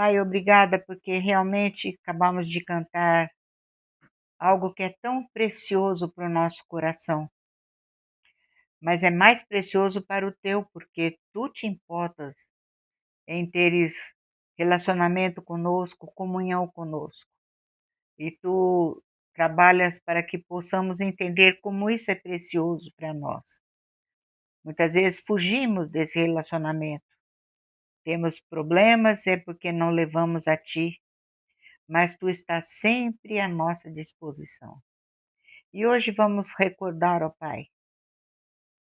Pai, obrigada porque realmente acabamos de cantar algo que é tão precioso para o nosso coração, mas é mais precioso para o teu, porque tu te importas em teres relacionamento conosco, comunhão conosco. E tu trabalhas para que possamos entender como isso é precioso para nós. Muitas vezes fugimos desse relacionamento. Temos problemas, é porque não levamos a ti, mas tu estás sempre à nossa disposição. E hoje vamos recordar, ó Pai,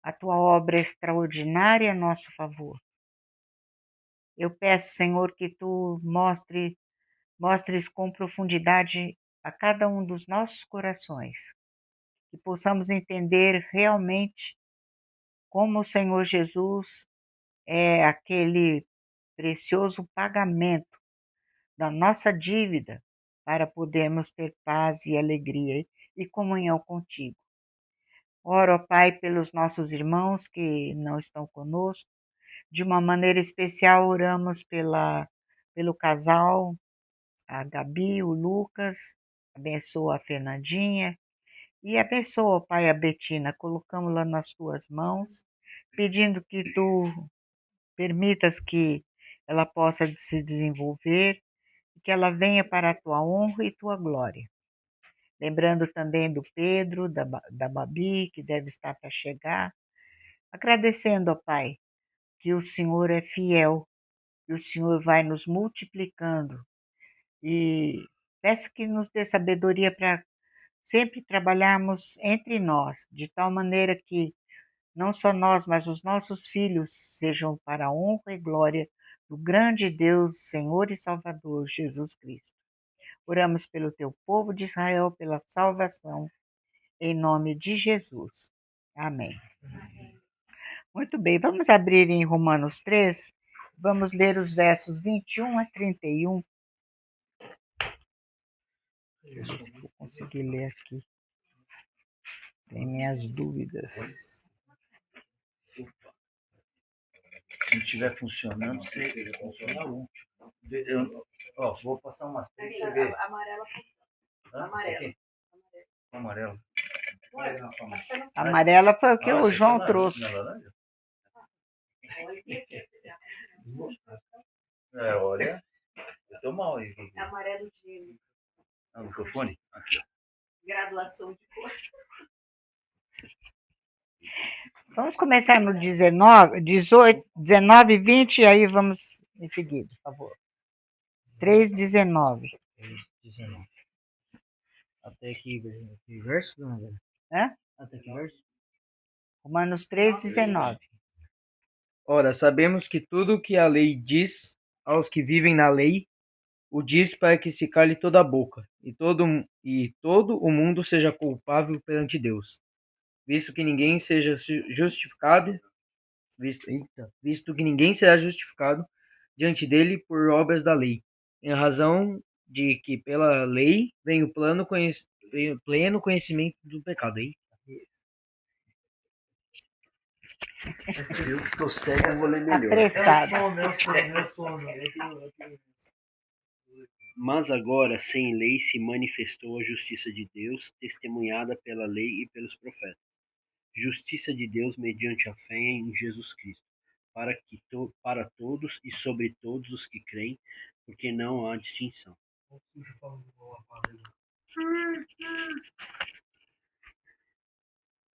a tua obra extraordinária a nosso favor. Eu peço, Senhor, que tu mostres com profundidade a cada um dos nossos corações, que possamos entender realmente como o Senhor Jesus é aquele precioso pagamento da nossa dívida para podermos ter paz e alegria e comunhão contigo. Oro, ó Pai, pelos nossos irmãos que não estão conosco. De uma maneira especial, oramos pelo casal, a Gabi, o Lucas, abençoa a Fernandinha e abençoa, ó Pai, a Betina. Colocamos-la nas tuas mãos, pedindo que tu permitas que ela possa se desenvolver, que ela venha para a tua honra e tua glória. Lembrando também do Pedro, da Babi, que deve estar para chegar. Agradecendo, ó Pai, que o Senhor é fiel, que o Senhor vai nos multiplicando. E peço que nos dê sabedoria para sempre trabalharmos entre nós, de tal maneira que não só nós, mas os nossos filhos sejam para a honra e glória do grande Deus, Senhor e Salvador, Jesus Cristo. Oramos pelo teu povo de Israel, pela salvação, em nome de Jesus. Amém. Muito bem, vamos abrir em Romanos 3, vamos ler os versos 21 a 31. Deixa eu ver se eu conseguir ler aqui. Tem minhas dúvidas. Se não estiver funcionando, você funciona um. Vou passar umas três, você vê. Amarela funciona. Amarela. Amarela. Amarela foi o que o João trouxe. Olha. Eu tô mal aí. É amarelo de... O microfone? Aqui. Graduação de cor. Vamos começar no 19, 18, 19 e 20, e aí vamos em seguida, por favor. 3:19. 19. Até que verso, não? Hã? Até que verso? Romanos 3:19. Ora, sabemos que tudo o que a lei diz aos que vivem na lei, o diz para que se cale toda a boca, e todo o mundo seja culpável perante Deus, visto que ninguém seja justificado, visto que ninguém será justificado diante dele por obras da lei, em razão de que pela lei vem o pleno conhecimento do pecado. Aí, Eu que tô cego, eu vou ler melhor. Apressado. Meu sono. Mas agora, sem lei, se manifestou a justiça de Deus, testemunhada pela lei e pelos profetas. Justiça de Deus mediante a fé em Jesus Cristo, para todos e sobre todos os que creem, porque não há distinção.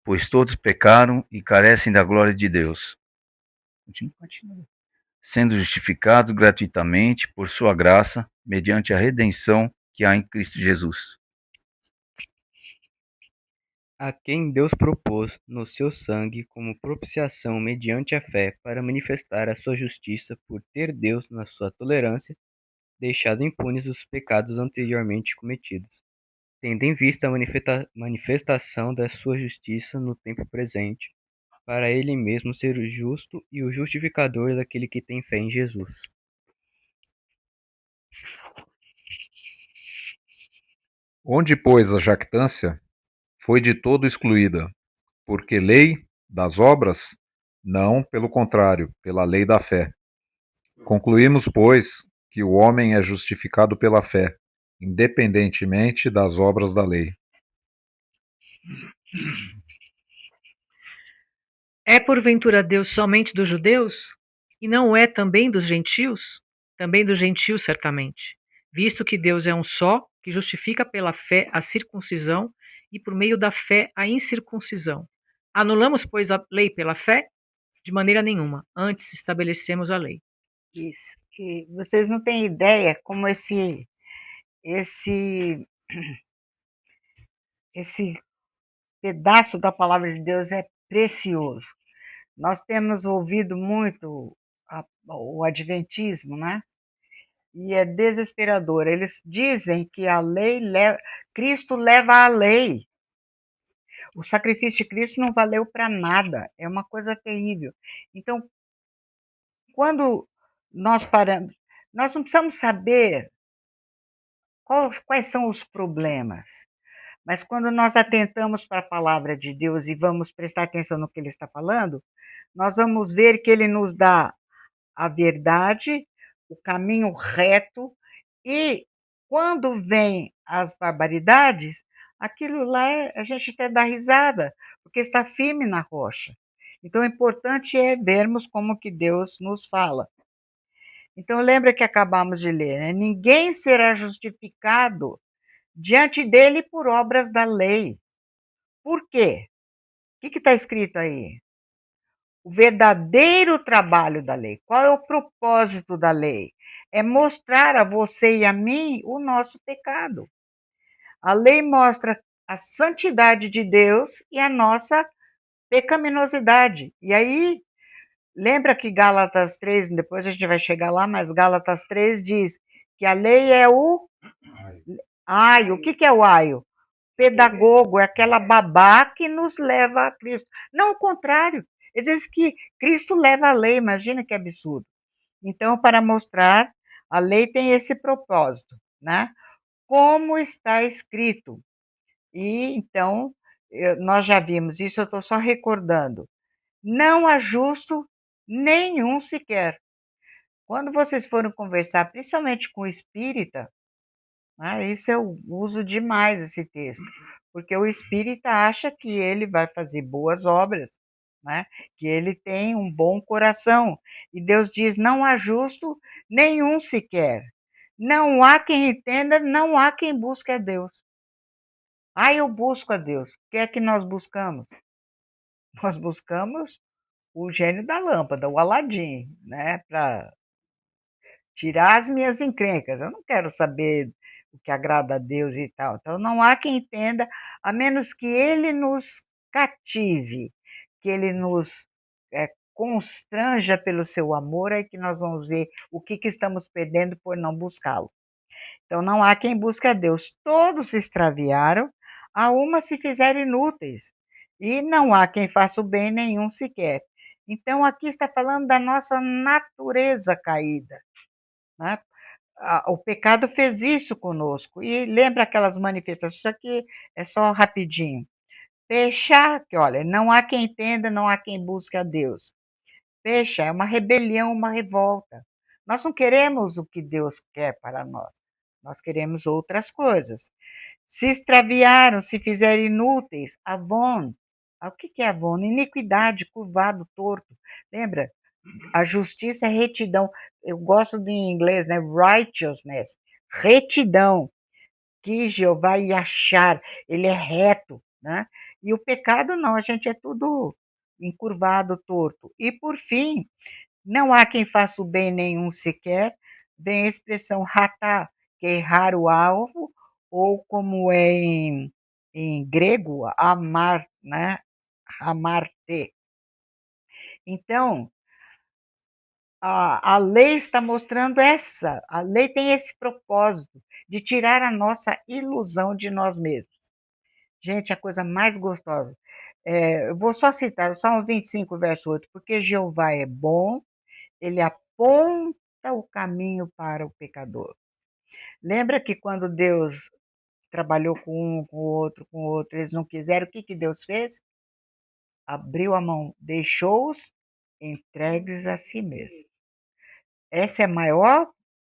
Pois todos pecaram e carecem da glória de Deus, sendo justificados gratuitamente por sua graça, mediante a redenção que há em Cristo Jesus. a quem Deus propôs no seu sangue como propiciação mediante a fé para manifestar a sua justiça por ter Deus, na sua tolerância, deixado impunes os pecados anteriormente cometidos, tendo em vista a manifestação da sua justiça no tempo presente, para ele mesmo ser o justo e o justificador daquele que tem fé em Jesus. Onde, pois, a jactância foi de todo excluída, porque lei das obras? Não, pelo contrário, pela lei da fé. Concluímos, pois, que o homem é justificado pela fé, independentemente das obras da lei. É porventura Deus somente dos judeus? E não é também dos gentios? Também dos gentios, certamente. Visto que Deus é um só, que justifica pela fé a circuncisão e por meio da fé a incircuncisão. Anulamos, pois, a lei pela fé? De maneira nenhuma. Antes estabelecemos a lei. Isso. Que vocês não têm ideia como esse, esse pedaço da palavra de Deus é precioso. Nós temos ouvido muito o adventismo, né? E é desesperador. Eles dizem que a lei leva, Cristo leva a lei. O sacrifício de Cristo não valeu para nada. É uma coisa terrível. Então, quando nós paramos, nós não precisamos saber quais são os problemas. Mas quando nós atentamos para a palavra de Deus e vamos prestar atenção no que ele está falando, nós vamos ver que ele nos dá a verdade, o caminho reto, e quando vem as barbaridades, aquilo lá a gente até dá risada, porque está firme na rocha. Então, o importante é vermos como que Deus nos fala. Então, lembra que acabamos de ler, né? Ninguém será justificado diante dele por obras da lei. Por quê? O que está escrito aí? O verdadeiro trabalho da lei. Qual é o propósito da lei? É mostrar a você e a mim o nosso pecado. A lei mostra a santidade de Deus e a nossa pecaminosidade. E aí, lembra que Gálatas 3, depois a gente vai chegar lá, mas Gálatas 3 diz que a lei é o aio. O que é o aio? Pedagogo, é aquela babá que nos leva a Cristo. Não o contrário. Ele diz que Cristo leva a lei, imagina que absurdo. Então, para mostrar, a lei tem esse propósito, né? Como está escrito. E então, nós já vimos isso, eu estou só recordando. Não há justo nenhum sequer. Quando vocês foram conversar, principalmente com o espírita, isso eu uso demais esse texto, porque o espírita acha que ele vai fazer boas obras, né? Que ele tem um bom coração. E Deus diz: não há justo nenhum sequer. Não há quem entenda, não há quem busque a Deus. Eu busco a Deus. O que é que nós buscamos? Nós buscamos o gênio da lâmpada, o Aladim, né? Para tirar as minhas encrencas. Eu não quero saber o que agrada a Deus e tal. Então, não há quem entenda, a menos que ele nos cative, que ele nos constranja pelo seu amor, aí que nós vamos ver o que estamos perdendo por não buscá-lo. Então, não há quem busque a Deus. Todos se extraviaram, a uma se fizeram inúteis, e não há quem faça o bem nenhum sequer. Então, aqui está falando da nossa natureza caída, né? O pecado fez isso conosco. E lembra aquelas manifestações, isso aqui é só rapidinho. Fechar, que olha, não há quem entenda, não há quem busque a Deus. Fecha, é uma rebelião, uma revolta. Nós não queremos o que Deus quer para nós queremos outras coisas. Se extraviaram, se fizeram inúteis, avon. O que é avon? Iniquidade, curvado, torto. Lembra? A justiça é retidão. Eu gosto de em inglês, né? Righteousness. Retidão. Que Jeová ia achar. Ele é reto, né? E o pecado não, a gente é tudo encurvado, torto. E por fim, não há quem faça o bem nenhum sequer. Vem a expressão ratá, que é errar o alvo, ou como é em grego, amar, né? Amar-te. Então, a lei está mostrando a lei tem esse propósito de tirar a nossa ilusão de nós mesmos. Gente, a coisa mais gostosa. Eu vou só citar o Salmo 25, verso 8, porque Jeová é bom, ele aponta o caminho para o pecador. Lembra que quando Deus trabalhou com um, com o outro, eles não quiseram, o que Deus fez? Abriu a mão, deixou-os entregues a si mesmo. Essa é a maior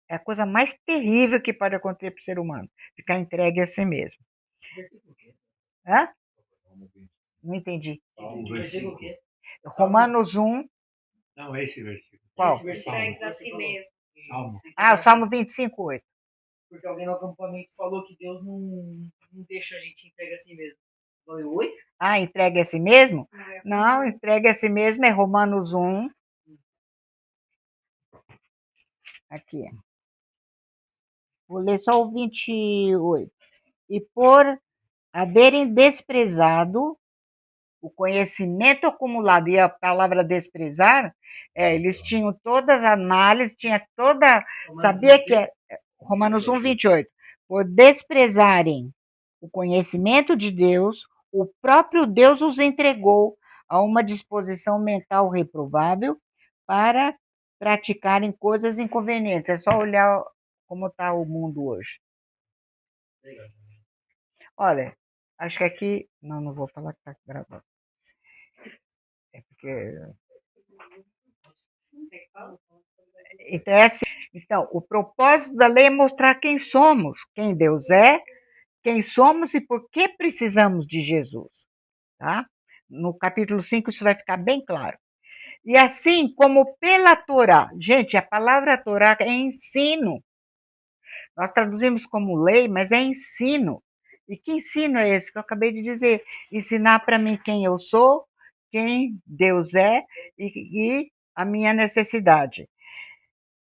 É a coisa mais terrível que pode acontecer para o ser humano, ficar entregue a si mesmo. Hã? Não entendi. Romanos 1, Não, esse versículo. qual? Entregues a si mesmo. Calma. Ah, o Salmo 25, 8. Porque alguém no acampamento falou que Deus não deixa a gente entregue a si mesmo. Falei, oi? Ah, entregue a si mesmo? Não, entregue a si mesmo é Romanos 1. Aqui. Vou ler só o 28. E por haverem desprezado o conhecimento acumulado, e a palavra desprezar, eles tinham todas as análises, tinha toda, sabia que é Romanos 1, 28. Por desprezarem o conhecimento de Deus, o próprio Deus os entregou a uma disposição mental reprovável para praticarem coisas inconvenientes. É só olhar como está o mundo hoje. Olha, acho que aqui. Não vou falar que está gravando. É porque. Então, é assim. Então, o propósito da lei é mostrar quem somos, quem Deus é, quem somos e por que precisamos de Jesus. Tá? No capítulo 5 isso vai ficar bem claro. E assim como pela Torá, gente, a palavra Torá é ensino. Nós traduzimos como lei, mas é ensino. E que ensino é esse que eu acabei de dizer? Ensinar para mim quem eu sou, quem Deus é e a minha necessidade.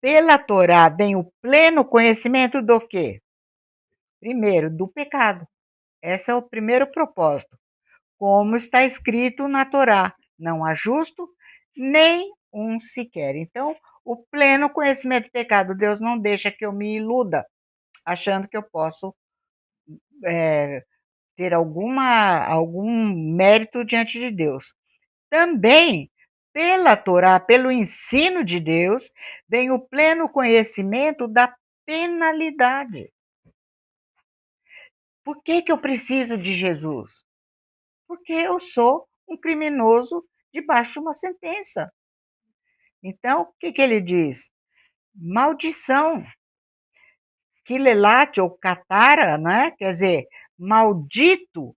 Pela Torá vem o pleno conhecimento do quê? Primeiro, do pecado. Esse é o primeiro propósito. Como está escrito na Torá, não há justo nem um sequer. Então, o pleno conhecimento do pecado, Deus não deixa que eu me iluda, achando que eu posso ter algum mérito diante de Deus. Também, pela Torá, pelo ensino de Deus, vem o pleno conhecimento da penalidade. Por que eu preciso de Jesus? Porque eu sou um criminoso debaixo de uma sentença. Então, o que ele diz? Maldição. Quilelate ou catara, né? Quer dizer, maldito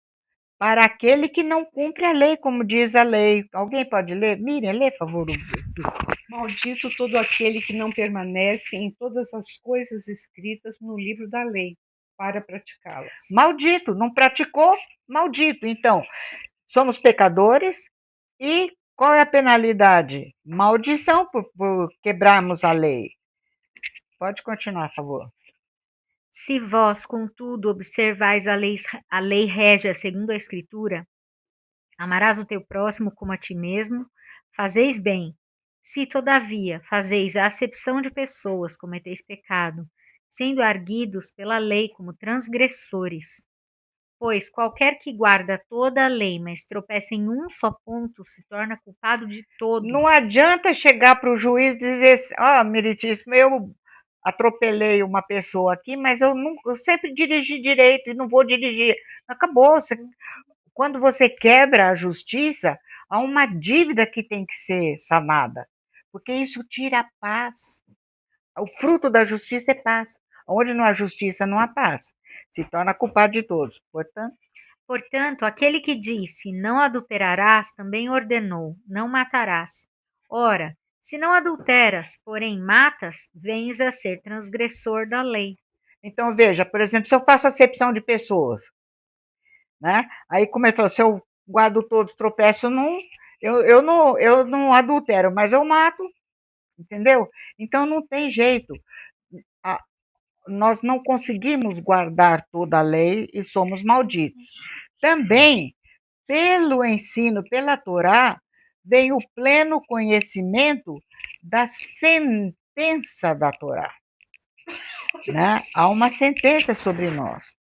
para aquele que não cumpre a lei, como diz a lei. Alguém pode ler? Miriam, lê, por favor. Maldito todo aquele que não permanece em todas as coisas escritas no livro da lei, para praticá-las. Maldito, não praticou? Maldito. Então, somos pecadores e qual é a penalidade? Maldição por quebrarmos a lei. Pode continuar, por favor. Se vós, contudo, observais a lei régia segundo a Escritura, amarás o teu próximo como a ti mesmo, fazeis bem. Se, todavia, fazeis a acepção de pessoas, cometeis pecado, sendo arguidos pela lei como transgressores. Pois qualquer que guarda toda a lei, mas tropeça em um só ponto, se torna culpado de todos. Não adianta chegar para o juiz e dizer, meritíssimo, eu atropelei uma pessoa aqui, mas eu sempre dirigi direito e não vou dirigir. Acabou. Quando você quebra a justiça, há uma dívida que tem que ser sanada, porque isso tira a paz. O fruto da justiça é paz. Onde não há justiça, não há paz. Se torna culpado de todos. Portanto, aquele que disse, não adulterarás, também ordenou, não matarás. Ora, se não adulteras, porém matas, vens a ser transgressor da lei. Então, veja, por exemplo, se eu faço acepção de pessoas, né? Aí, como ele falou, se eu guardo todos, tropeço num, eu não adultero, mas eu mato, entendeu? Então, não tem jeito. Nós não conseguimos guardar toda a lei e somos malditos. Também, pelo ensino, pela Torá, vem o pleno conhecimento da sentença da Torá. Né? Há uma sentença sobre nós.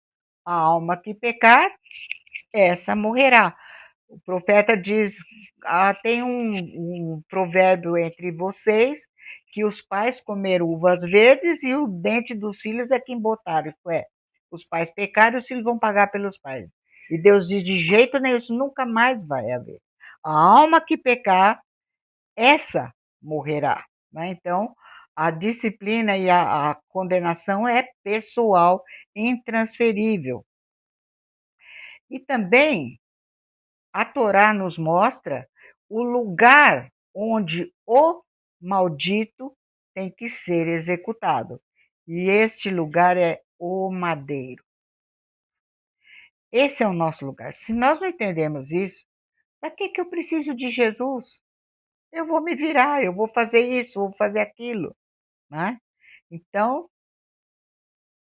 A alma que pecar, essa morrerá. O profeta diz, tem um provérbio entre vocês, que os pais comeram uvas verdes e o dente dos filhos é que embotaram. Isto é, os pais pecaram e os filhos vão pagar pelos pais. E Deus diz, de jeito nenhum, isso nunca mais vai haver. A alma que pecar, essa morrerá. Né? Então, A disciplina e a condenação é pessoal, intransferível. E também a Torá nos mostra o lugar onde o maldito tem que ser executado. E este lugar é o madeiro. Esse é o nosso lugar. Se nós não entendemos isso, para que eu preciso de Jesus? Eu vou me virar, eu vou fazer isso, vou fazer aquilo. Né? Então,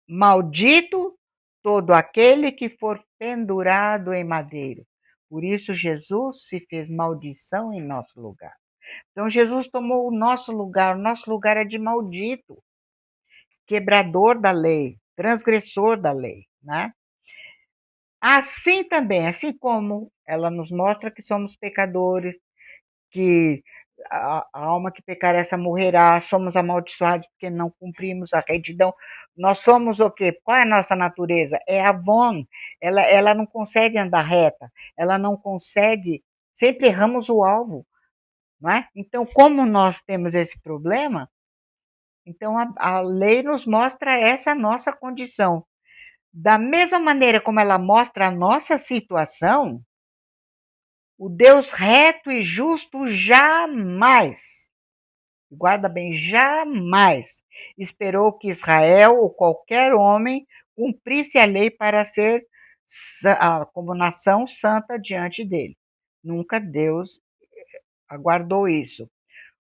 maldito todo aquele que for pendurado em madeiro. Por isso, Jesus se fez maldição em nosso lugar. Então, Jesus tomou o nosso lugar é de maldito, quebrador da lei, transgressor da lei. Né? Assim também, assim como ela nos mostra que somos pecadores, que a alma que pecar essa morrerá, somos amaldiçoados porque não cumprimos a retidão. Nós somos o quê? Qual é a nossa natureza? É Avon. Ela não consegue andar reta, ela não consegue, sempre erramos o alvo. Não é? Então, como nós temos esse problema, então a lei nos mostra essa nossa condição. Da mesma maneira como ela mostra a nossa situação, o Deus reto e justo jamais, guarda bem, jamais esperou que Israel ou qualquer homem cumprisse a lei para ser como nação santa diante dele. Nunca Deus aguardou isso.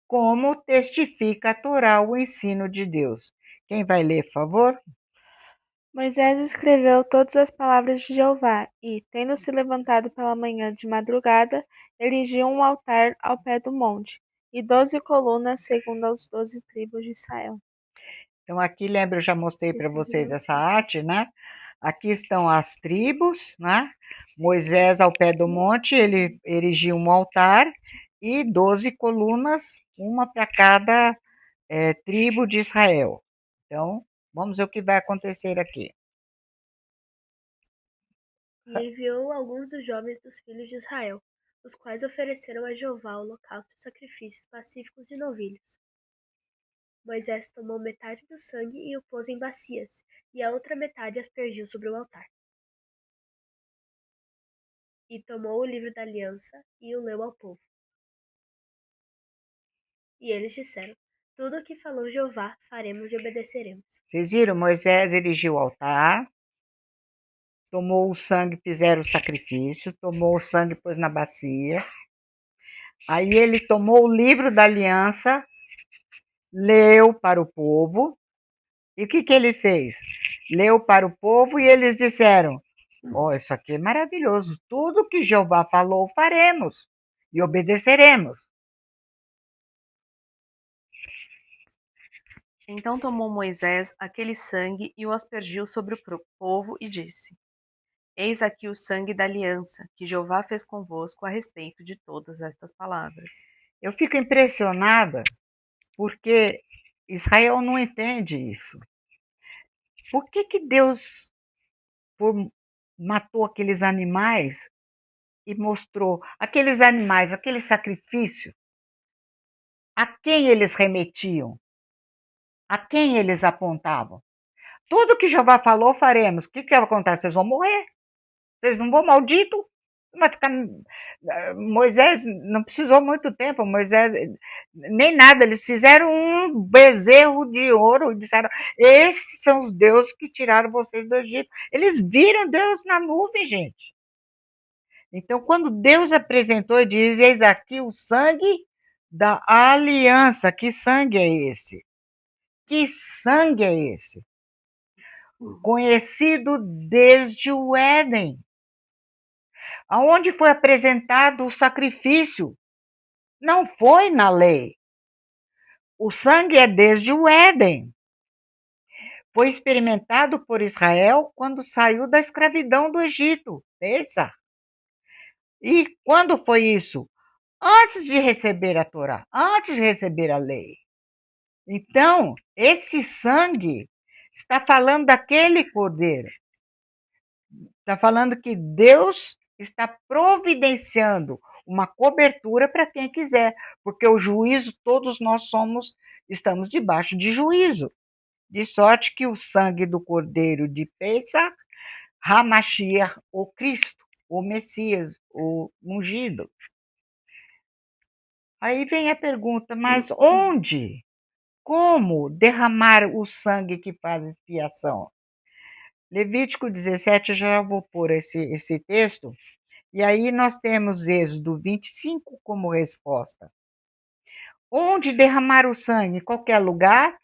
Como testifica a Torá o ensino de Deus? Quem vai ler, por favor? Moisés escreveu todas as palavras de Jeová e, tendo se levantado pela manhã de madrugada, erigiu um altar ao pé do monte e 12 colunas segundo as 12 tribos de Israel. Então, aqui, lembra, eu já mostrei para vocês essa arte, né? Aqui estão as tribos, né? Moisés, ao pé do monte, ele erigiu um altar e 12 colunas, uma para cada tribo de Israel. Então, vamos ver o que vai acontecer aqui. E enviou alguns dos jovens dos filhos de Israel, os quais ofereceram a Jeová holocaustos e sacrifícios pacíficos de novilhos. Moisés tomou metade do sangue e o pôs em bacias, e a outra metade aspergiu sobre o altar. E tomou o livro da aliança e o leu ao povo. E eles disseram: tudo o que falou Jeová faremos e obedeceremos. Vocês viram? Moisés erigiu o altar, tomou o sangue, fizeram o sacrifício, tomou o sangue, pôs na bacia. Aí ele tomou o livro da aliança, leu para o povo. E o que ele fez? Leu para o povo e eles disseram: isso aqui é maravilhoso, tudo que Jeová falou faremos e obedeceremos. Então tomou Moisés aquele sangue e o aspergiu sobre o povo e disse: Eis aqui o sangue da aliança que Jeová fez convosco a respeito de todas estas palavras. Eu fico impressionada porque Israel não entende isso. Por que Deus matou aqueles animais e mostrou aqueles animais, aquele sacrifício? A quem eles remetiam? A quem eles apontavam? Tudo que Jeová falou, faremos. O que vai acontecer? Vocês vão morrer. Vocês não vão, maldito. Vai ficar... Moisés não precisou muito tempo, Moisés nem nada, eles fizeram um bezerro de ouro e disseram: esses são os deuses que tiraram vocês do Egito. Eles viram Deus na nuvem, gente. Então, quando Deus apresentou e diz: eis aqui o sangue da aliança, que sangue é esse? Que sangue é esse? Conhecido desde o Éden, aonde foi apresentado o sacrifício. Não foi na lei. O sangue é desde o Éden. Foi experimentado por Israel quando saiu da escravidão do Egito. Pensa. E quando foi isso? Antes de receber a Torá, antes de receber a lei. Então, esse sangue está falando daquele cordeiro. Está falando que Deus está providenciando uma cobertura para quem quiser, porque o juízo, todos nós estamos debaixo de juízo. De sorte que o sangue do Cordeiro de Pesach, Hamashiach, o Cristo, o Messias, o ungido. Aí vem a pergunta, mas onde? Como derramar o sangue que faz expiação? Levítico 17, eu já vou pôr esse texto, e aí nós temos Êxodo 25 como resposta. Onde derramar o sangue? Em qualquer lugar?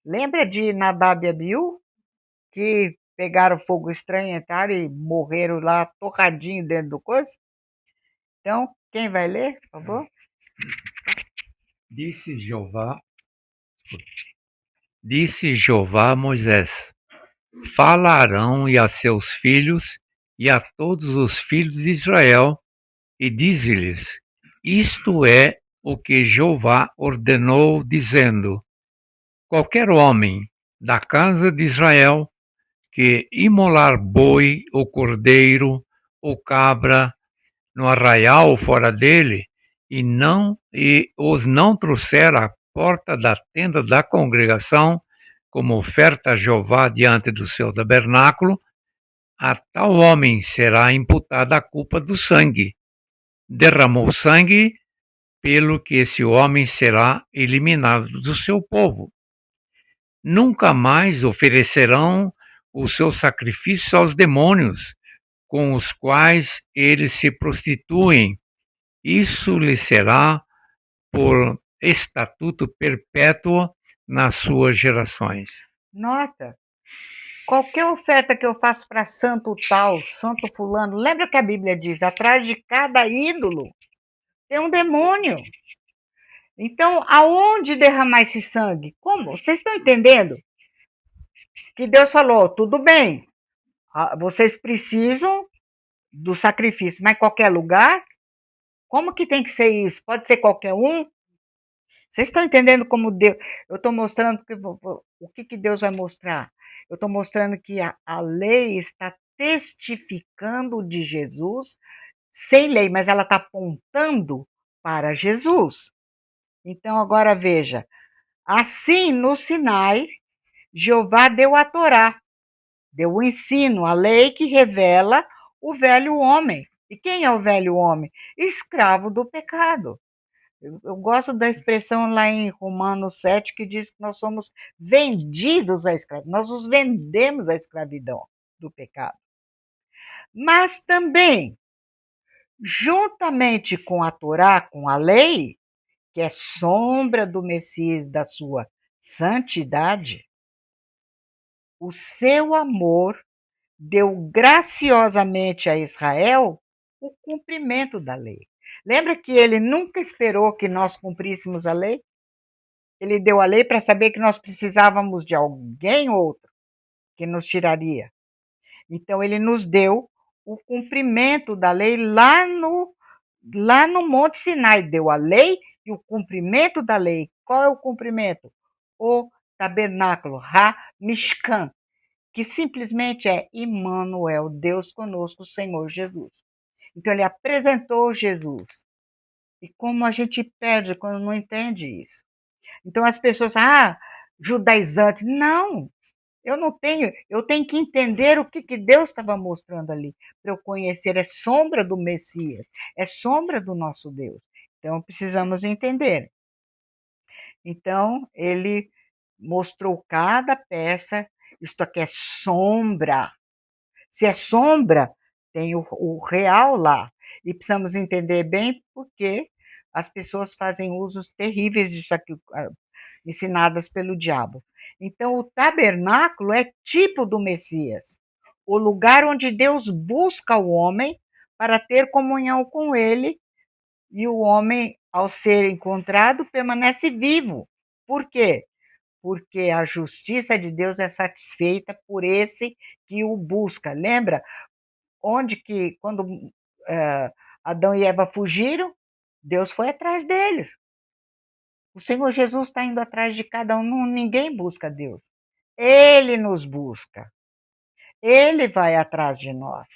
Lembra de Nadab e Abiú, que pegaram fogo estranho, entraram e morreram lá torradinho dentro do coisa? Então, quem vai ler, por favor? Disse Jeová a Moisés: Fala a Arão e a seus filhos e a todos os filhos de Israel, e dize-lhes: Isto é o que Jeová ordenou, dizendo: Qualquer homem da casa de Israel que imolar boi ou cordeiro ou cabra no arraial fora dele e os não trouxer à porta da tenda da congregação como oferta a Jeová diante do seu tabernáculo, a tal homem será imputada a culpa do sangue. Derramou sangue, pelo que esse homem será eliminado do seu povo. Nunca mais oferecerão os seus sacrifícios aos demônios, com os quais eles se prostituem. Isso lhe será por estatuto perpétuo nas suas gerações. Nota, qualquer oferta que eu faço para santo tal, santo fulano, lembra que a Bíblia diz, atrás de cada ídolo tem um demônio. Então, aonde derramar esse sangue? Como? Vocês estão entendendo? Que Deus falou, tudo bem, vocês precisam do sacrifício, mas em qualquer lugar? Como que tem que ser isso? Pode ser qualquer um? Vocês estão entendendo como Deus... Eu estou mostrando o que Deus vai mostrar. Eu estou mostrando que a lei está testificando de Jesus sem lei, mas ela está apontando para Jesus. Então, agora veja. Assim, no Sinai, Jeová deu a Torá, deu o ensino, a lei que revela o velho homem. E quem é o velho homem? Escravo do pecado. Eu gosto da expressão lá em Romanos 7, que diz que nós somos vendidos à escravidão. Nós os vendemos à escravidão do pecado. Mas também, juntamente com a Torá, com a lei, que é sombra do Messias, da sua santidade, o seu amor deu graciosamente a Israel o cumprimento da lei. Lembra que ele nunca esperou que nós cumpríssemos a lei? Ele deu a lei para saber que nós precisávamos de alguém outro que nos tiraria. Então, ele nos deu o cumprimento da lei lá no Monte Sinai. Deu a lei e o cumprimento da lei. Qual é o cumprimento? O tabernáculo, Ha-Mishkan, que simplesmente é Immanuel, Deus conosco, Senhor Jesus. Então, ele apresentou Jesus. E como a gente perde quando não entende isso. Então, as pessoas, judaizante. Não, eu não tenho, eu tenho que entender o que Deus estava mostrando ali, para eu conhecer, é sombra do Messias, é sombra do nosso Deus. Então, precisamos entender. Então, ele mostrou cada peça, isto aqui é sombra. Se é sombra, tem o real lá. E precisamos entender bem porque as pessoas fazem usos terríveis disso aqui, ensinadas pelo diabo. Então, o tabernáculo é tipo do Messias, o lugar onde Deus busca o homem para ter comunhão com ele, e o homem, ao ser encontrado, permanece vivo. Por quê? Porque a justiça de Deus é satisfeita por esse que o busca. Lembra quando Adão e Eva fugiram, Deus foi atrás deles. O Senhor Jesus está indo atrás de cada um, ninguém busca Deus. Ele nos busca. Ele vai atrás de nós.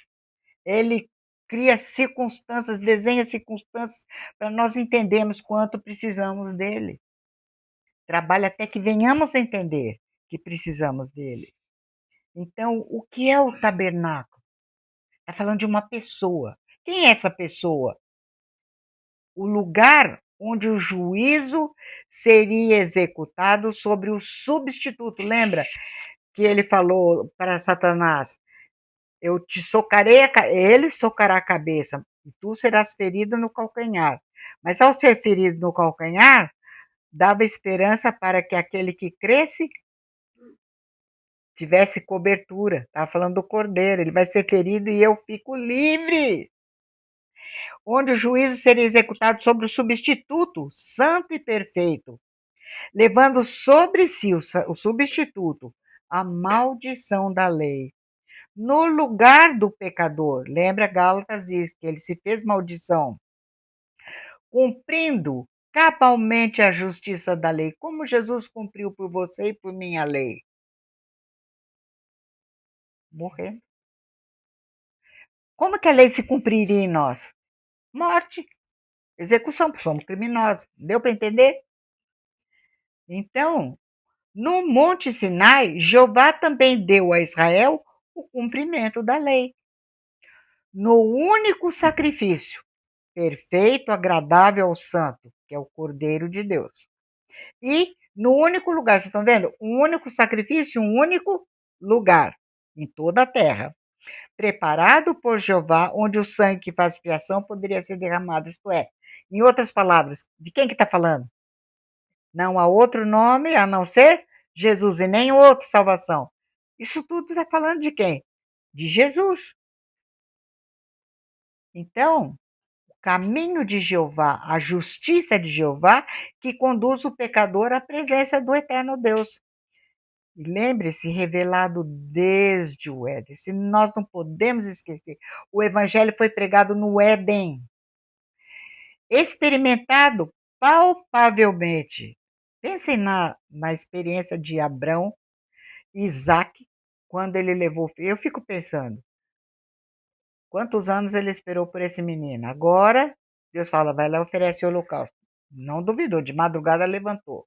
Ele cria circunstâncias, desenha circunstâncias para nós entendermos quanto precisamos dele. Trabalha até que venhamos a entender que precisamos dele. Então, o que é o tabernáculo? Está falando de uma pessoa. Quem é essa pessoa? O lugar onde o juízo seria executado sobre o substituto. Lembra que ele falou para Satanás: eu te socarei, ele socará a cabeça, e tu serás ferido no calcanhar. Mas ao ser ferido no calcanhar, dava esperança para que aquele que cresce tivesse cobertura. Estava falando do cordeiro, ele vai ser ferido e eu fico livre. Onde o juízo seria executado sobre o substituto, santo e perfeito, levando sobre si o substituto a maldição da lei. No lugar do pecador, lembra, Gálatas diz que ele se fez maldição, cumprindo cabalmente a justiça da lei, como Jesus cumpriu por você e por mim a lei. Morrendo. Como que a lei se cumpriria em nós? Morte, execução, porque somos criminosos. Deu para entender? Então, no Monte Sinai, Jeová também deu a Israel o cumprimento da lei. No único sacrifício, perfeito, agradável ao santo, que é o Cordeiro de Deus. E no único lugar, vocês estão vendo? Um único sacrifício, um único lugar, em toda a terra. Preparado por Jeová, onde o sangue que faz expiação poderia ser derramado. Isto é, em outras palavras, de quem que está falando? Não há outro nome a não ser Jesus e nem outra salvação. Isso tudo está falando de quem? De Jesus. Então, o caminho de Jeová, a justiça de Jeová, que conduz o pecador à presença do eterno Deus. E lembre-se, revelado desde o Éden. Se nós não podemos esquecer, o evangelho foi pregado no Éden, experimentado palpavelmente. Pensem na experiência de Abrão, Isaac, quando ele levou. Eu fico pensando, quantos anos ele esperou por esse menino? Agora, Deus fala, vai lá e oferece o holocausto. Não duvidou, de madrugada levantou.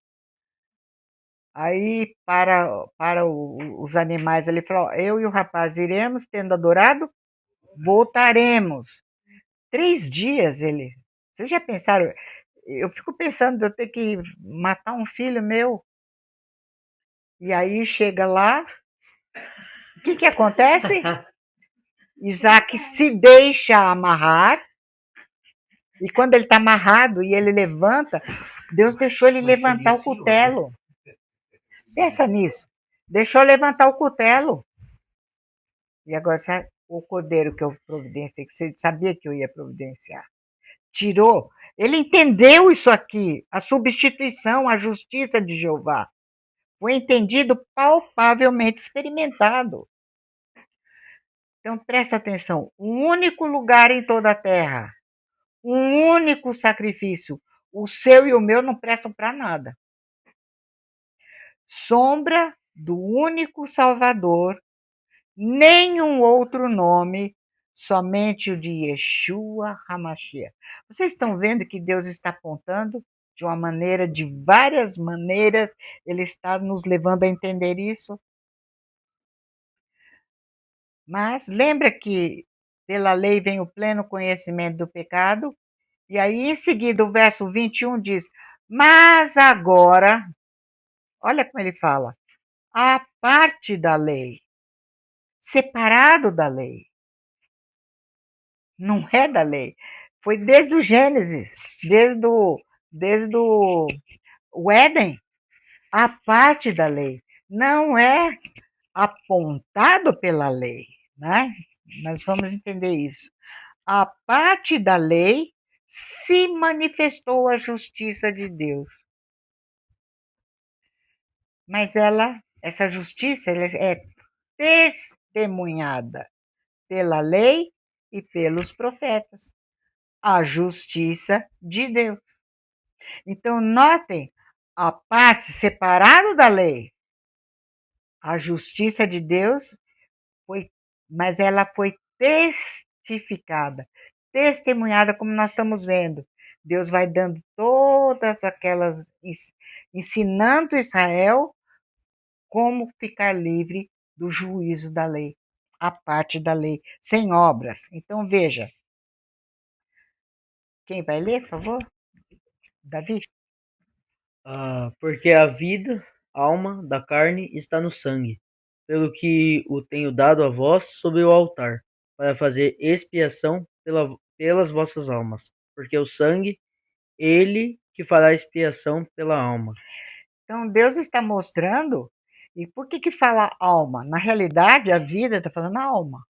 Aí, para os animais, ele falou, eu e o rapaz iremos, tendo adorado, voltaremos. 3 dias ele... Vocês já pensaram? Eu fico pensando de eu ter que matar um filho meu. E aí chega lá, o que acontece? Isaac se deixa amarrar, e quando ele está amarrado e ele levanta, Deus deixou ele levantar o cutelo. Pensa nisso. Deixou levantar o cutelo. E agora, sabe, o cordeiro que eu providenciei, que você sabia que eu ia providenciar, tirou. Ele entendeu isso aqui, a substituição, a justiça de Jeová. Foi entendido, palpavelmente experimentado. Então, presta atenção. Um único lugar em toda a terra. Um único sacrifício. O seu e o meu não prestam para nada. Sombra do único Salvador, nenhum outro nome, somente o de Yeshua HaMashiach. Vocês estão vendo que Deus está apontando de uma maneira, de várias maneiras, Ele está nos levando a entender isso? Mas lembra que pela lei vem o pleno conhecimento do pecado? E aí, em seguida, o verso 21 diz, mas agora, olha como ele fala, a parte da lei, separado da lei. Não é da lei. Foi desde o Gênesis, desde o Éden, a parte da lei. Não é apontado pela lei, né? Nós vamos entender isso. A parte da lei se manifestou a justiça de Deus. Mas essa justiça é testemunhada pela lei e pelos profetas. A justiça de Deus. Então, notem, a parte separada da lei, a justiça de Deus, mas ela foi testificada, testemunhada, como nós estamos vendo. Deus vai dando todas aquelas, ensinando Israel como ficar livre do juízo da lei, a parte da lei, sem obras. Então, veja. Quem vai ler, por favor? Davi? Porque a vida, alma da carne está no sangue, pelo que o tenho dado a vós sobre o altar, para fazer expiação pelas vossas almas. Porque o sangue, ele que fará expiação pela alma. Então, Deus está mostrando. E por que fala alma? Na realidade, a vida está falando alma.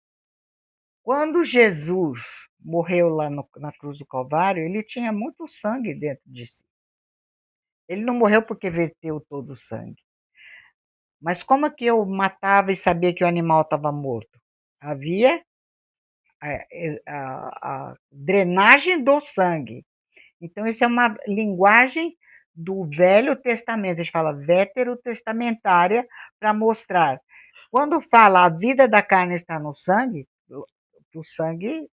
Quando Jesus morreu lá na cruz do Calvário, ele tinha muito sangue dentro de si. Ele não morreu porque verteu todo o sangue. Mas como é que eu matava e sabia que o animal estava morto? Havia a drenagem do sangue. Então, isso é uma linguagem do Velho Testamento. A gente fala veterotestamentária para mostrar. Quando fala a vida da carne está no sangue, o sangue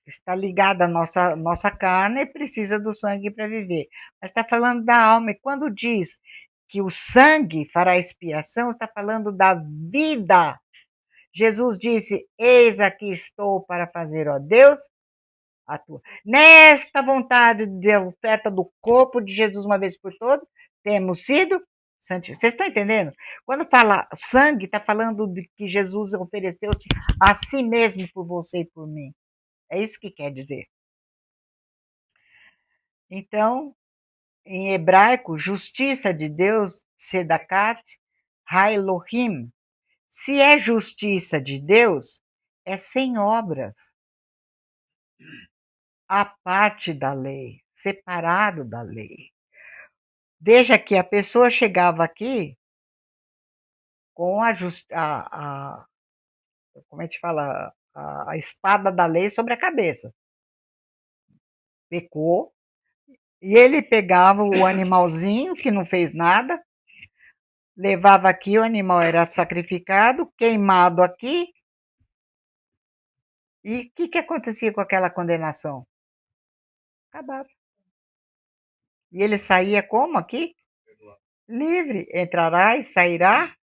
está ligado à nossa carne e precisa do sangue para viver. Mas está falando da alma. E quando diz que o sangue fará expiação, está falando da vida. Jesus disse: eis aqui estou para fazer, ó Deus, a tua. Nesta vontade de oferta do corpo de Jesus uma vez por todas, temos sido santificados. Vocês estão entendendo? Quando fala sangue, está falando de que Jesus ofereceu-se a si mesmo por você e por mim. É isso que quer dizer. Então, em hebraico, justiça de Deus, Sedakat, Ha-Elohim. Se é justiça de Deus, é sem obras. A parte da lei, separado da lei. Veja que a pessoa chegava aqui com como é que fala? A espada da lei sobre a cabeça. Pecou, e ele pegava o animalzinho que não fez nada, levava aqui, o animal era sacrificado, queimado aqui. E o que acontecia com aquela condenação? Acabava. E ele saía como aqui? Livre. Entrará e sairá,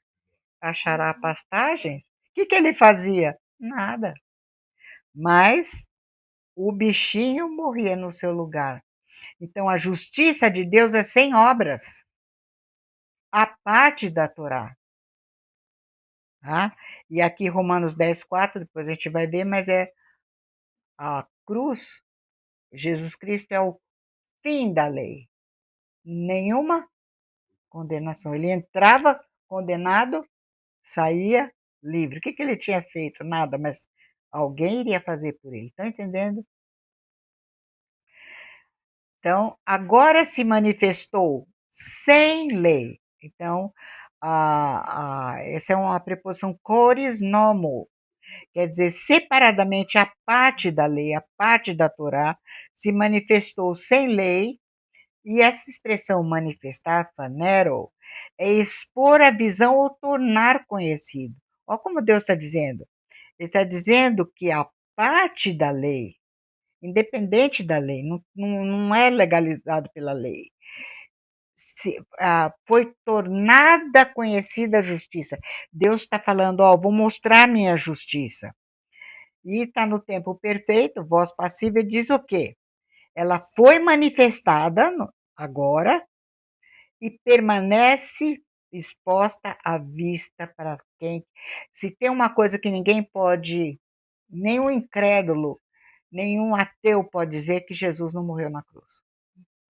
achará pastagens. O que ele fazia? Nada. Mas o bichinho morria no seu lugar. Então, a justiça de Deus é sem obras. A parte da Torá. Tá? E aqui Romanos 10:4, depois a gente vai ver, mas é a cruz. Jesus Cristo é o fim da lei. Nenhuma condenação. Ele entrava condenado, saía livre. O que ele tinha feito? Nada, mas alguém iria fazer por ele. Estão entendendo? Então, agora se manifestou sem lei. Então, essa é uma preposição cores nomo. Quer dizer, separadamente a parte da lei, a parte da Torá, se manifestou sem lei. E essa expressão manifestar, fanero, é expor a visão ou tornar conhecido. Olha como Deus está dizendo. Ele está dizendo que a parte da lei, independente da lei, não é legalizado pela lei, foi tornada conhecida a justiça. Deus está falando, ó, vou mostrar minha justiça. E está no tempo perfeito, voz passiva diz o quê? Ela foi manifestada agora e permanece exposta à vista para quem. Se tem uma coisa que ninguém pode, nenhum incrédulo, nenhum ateu pode dizer, que Jesus não morreu na cruz.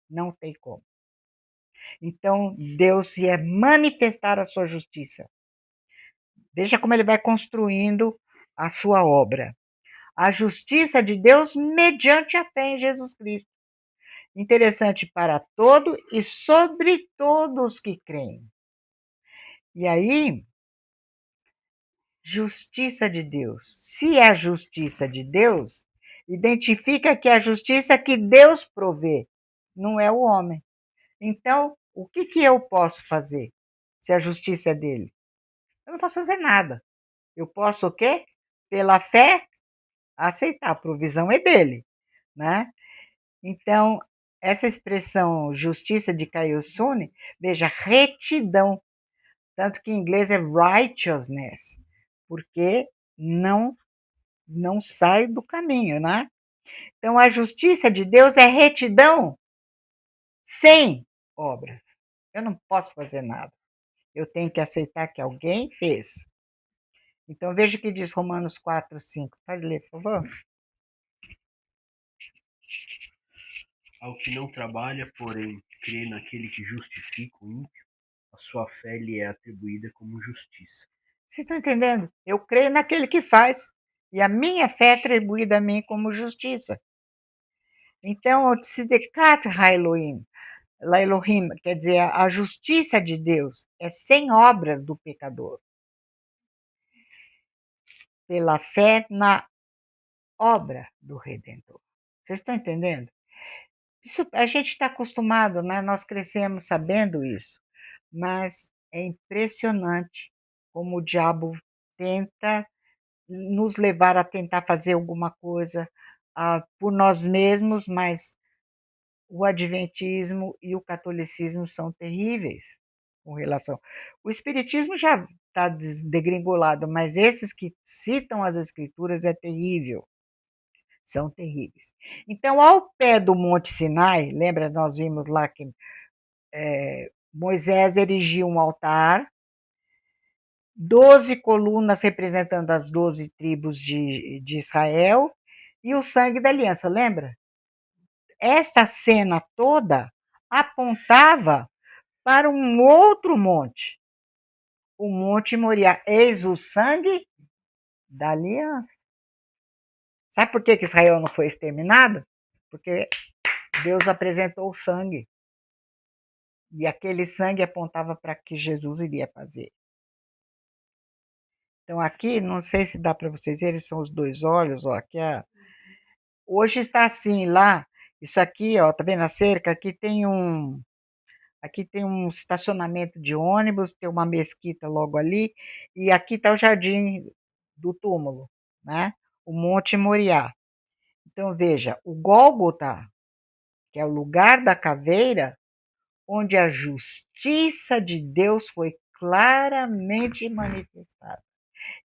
Não tem como. Então, Deus ia manifestar a sua justiça. Veja como ele vai construindo a sua obra. A justiça de Deus mediante a fé em Jesus Cristo. Interessante para todo e sobre todos que creem. E aí, justiça de Deus. Se é a justiça de Deus, identifica que é a justiça que Deus provê, não é o homem. Então, o que eu posso fazer se a justiça é dele? Eu não posso fazer nada. Eu posso o quê? pela fé, aceitar, a provisão é dele, né? Então, essa expressão justiça de Kaiosune, veja, retidão, tanto que em inglês é righteousness, porque não sai do caminho, né? Então, a justiça de Deus é retidão sem obras. Eu não posso fazer nada. Eu tenho que aceitar que alguém fez. Então, veja o que diz Romanos 4, 5. Pode ler, por favor. Ao que não trabalha, porém, crê naquele que justifica o ímpio, a sua fé lhe é atribuída como justiça. Vocês estão entendendo? Eu creio naquele que faz. E a minha fé é atribuída a mim como justiça. Então, Tzedekat Haelohim, Elohim, quer dizer, a justiça de Deus é sem obras do pecador. Pela fé na obra do Redentor. Vocês estão entendendo? Isso, a gente está acostumado, né? Nós crescemos sabendo isso, mas é impressionante como o diabo tenta nos levar a tentar fazer alguma coisa por nós mesmos, mas o adventismo e o catolicismo são terríveis com relação. O espiritismo já está degringolado, mas esses que citam as escrituras é terrível. São terríveis. Então, ao pé do Monte Sinai, lembra, nós vimos lá que Moisés erigiu um altar, 12 colunas representando as 12 tribos de Israel e o sangue da aliança, lembra? Essa cena toda apontava para um outro monte, o Monte Moriá. Eis o sangue da aliança. Sabe por que Israel não foi exterminado? Porque Deus apresentou o sangue. E aquele sangue apontava para que Jesus iria fazer. Então, aqui, não sei se dá para vocês verem, são os dois olhos. Ó, aqui hoje está assim, lá, isso aqui, ó, tá vendo a cerca? Aqui tem um estacionamento de ônibus, tem uma mesquita logo ali, e aqui está o jardim do túmulo, né? O Monte Moriá. Então, veja, o Gólgota, que é o lugar da caveira, onde a justiça de Deus foi claramente manifestada.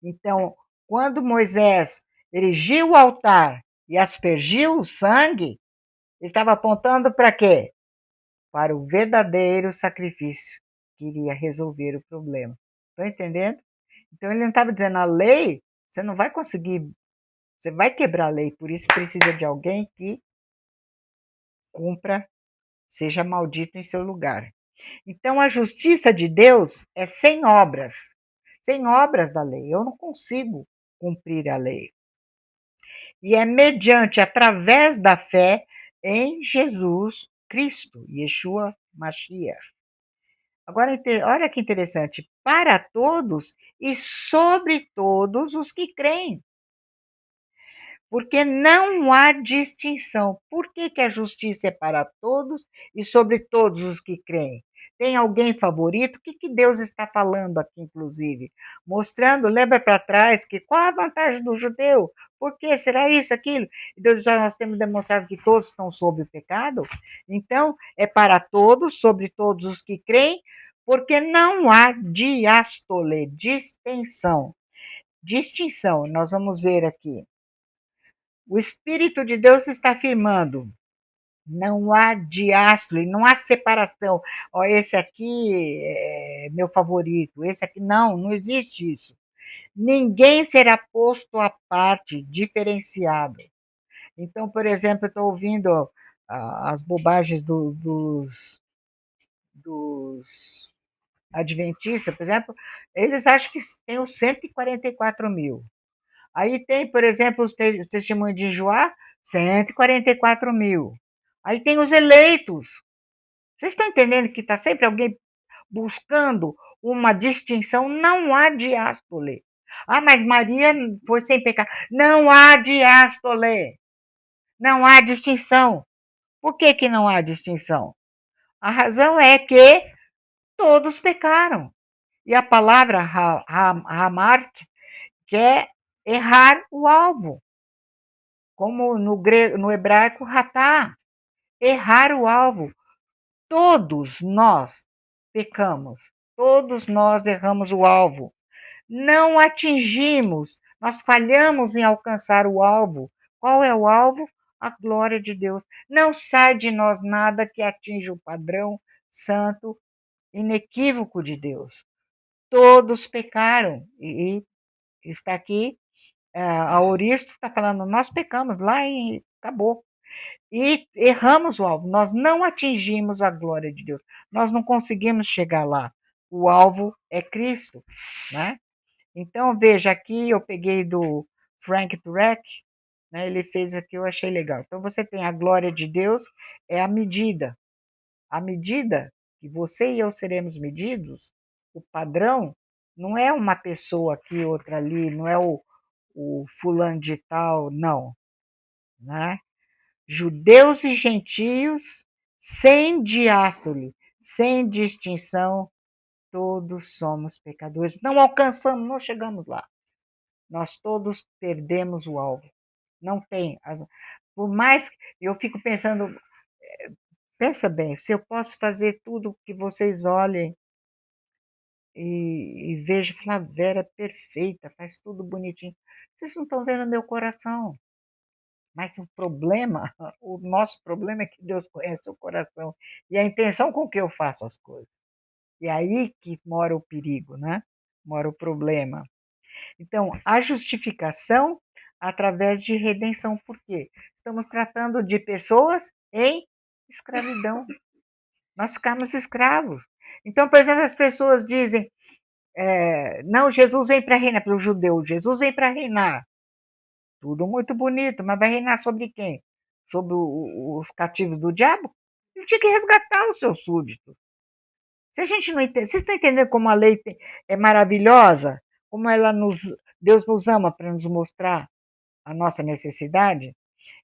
Então, quando Moisés erigiu o altar e aspergiu o sangue, ele estava apontando para quê? Para o verdadeiro sacrifício que iria resolver o problema. Estão entendendo? Então, ele não estava dizendo a lei, você não vai conseguir, você vai quebrar a lei, por isso precisa de alguém que cumpra, seja maldito em seu lugar. Então, a justiça de Deus é sem obras da lei. Eu não consigo cumprir a lei. E é mediante, através da fé em Jesus Cristo, Yeshua Mashiach. Agora, olha que interessante, para todos e sobre todos os que creem. Porque não há distinção. Por que a justiça é para todos e sobre todos os que creem? Tem alguém favorito? O que Deus está falando aqui, inclusive? Mostrando, lembra para trás, que qual a vantagem do judeu? Por que será isso, aquilo? E Deus já nós temos demonstrado que todos estão sob o pecado. Então, é para todos, sobre todos os que creem, porque não há diástole, distinção. Distinção, nós vamos ver aqui. O Espírito de Deus está afirmando, não há diástole, não há separação. Ó, esse aqui é meu favorito, esse aqui não existe isso. Ninguém será posto à parte, diferenciado. Então, por exemplo, eu estou ouvindo as bobagens dos adventistas, por exemplo, eles acham que tem os 144 mil. Aí tem, por exemplo, os testemunhos de Joá, 144 mil. Aí tem os eleitos. Vocês estão entendendo que está sempre alguém buscando uma distinção? Não há diástole. Ah, mas Maria foi sem pecado. Não há diástole. Não há distinção. Por que não há distinção? A razão é que todos pecaram. E a palavra Hamart, que é errar o alvo, como no hebraico, ratá, errar o alvo. Todos nós pecamos, todos nós erramos o alvo, não atingimos, nós falhamos em alcançar o alvo. Qual é o alvo? A glória de Deus. Não sai de nós nada que atinja o padrão santo, inequívoco de Deus. Todos pecaram, e está aqui, a Auristo está falando, nós pecamos lá e acabou. E erramos o alvo, nós não atingimos a glória de Deus, nós não conseguimos chegar lá. O alvo é Cristo, né? Então, veja, aqui eu peguei do Frank Turek, né? Ele fez aqui, eu achei legal. Então, você tem a glória de Deus, é a medida. A medida que você e eu seremos medidos, o padrão, não é uma pessoa aqui, outra ali, não é o fulano de tal, não, né? Judeus e gentios, sem diástole, sem distinção, todos somos pecadores. Não alcançamos, não chegamos lá. Nós todos perdemos o alvo. Não tem. Por mais que eu fico pensando, pensa bem, se eu posso fazer tudo que vocês olhem e vejam, falar, Vera é perfeita, faz tudo bonitinho. Vocês não estão vendo meu coração. Mas o problema, o nosso problema é que Deus conhece o coração e a intenção com que eu faço as coisas. E é aí que mora o perigo, né? Mora o problema. Então, a justificação através de redenção. Por quê? Estamos tratando de pessoas em escravidão. Nós ficamos escravos. Então, por exemplo, as pessoas dizem, não, Jesus vem para reinar, para o judeu, Jesus vem para reinar. Tudo muito bonito, mas vai reinar sobre quem? Sobre os cativos do diabo? Ele tinha que resgatar os seus súditos. Se a gente não entende, vocês estão entendendo como a lei é maravilhosa? Como Deus nos ama para nos mostrar a nossa necessidade?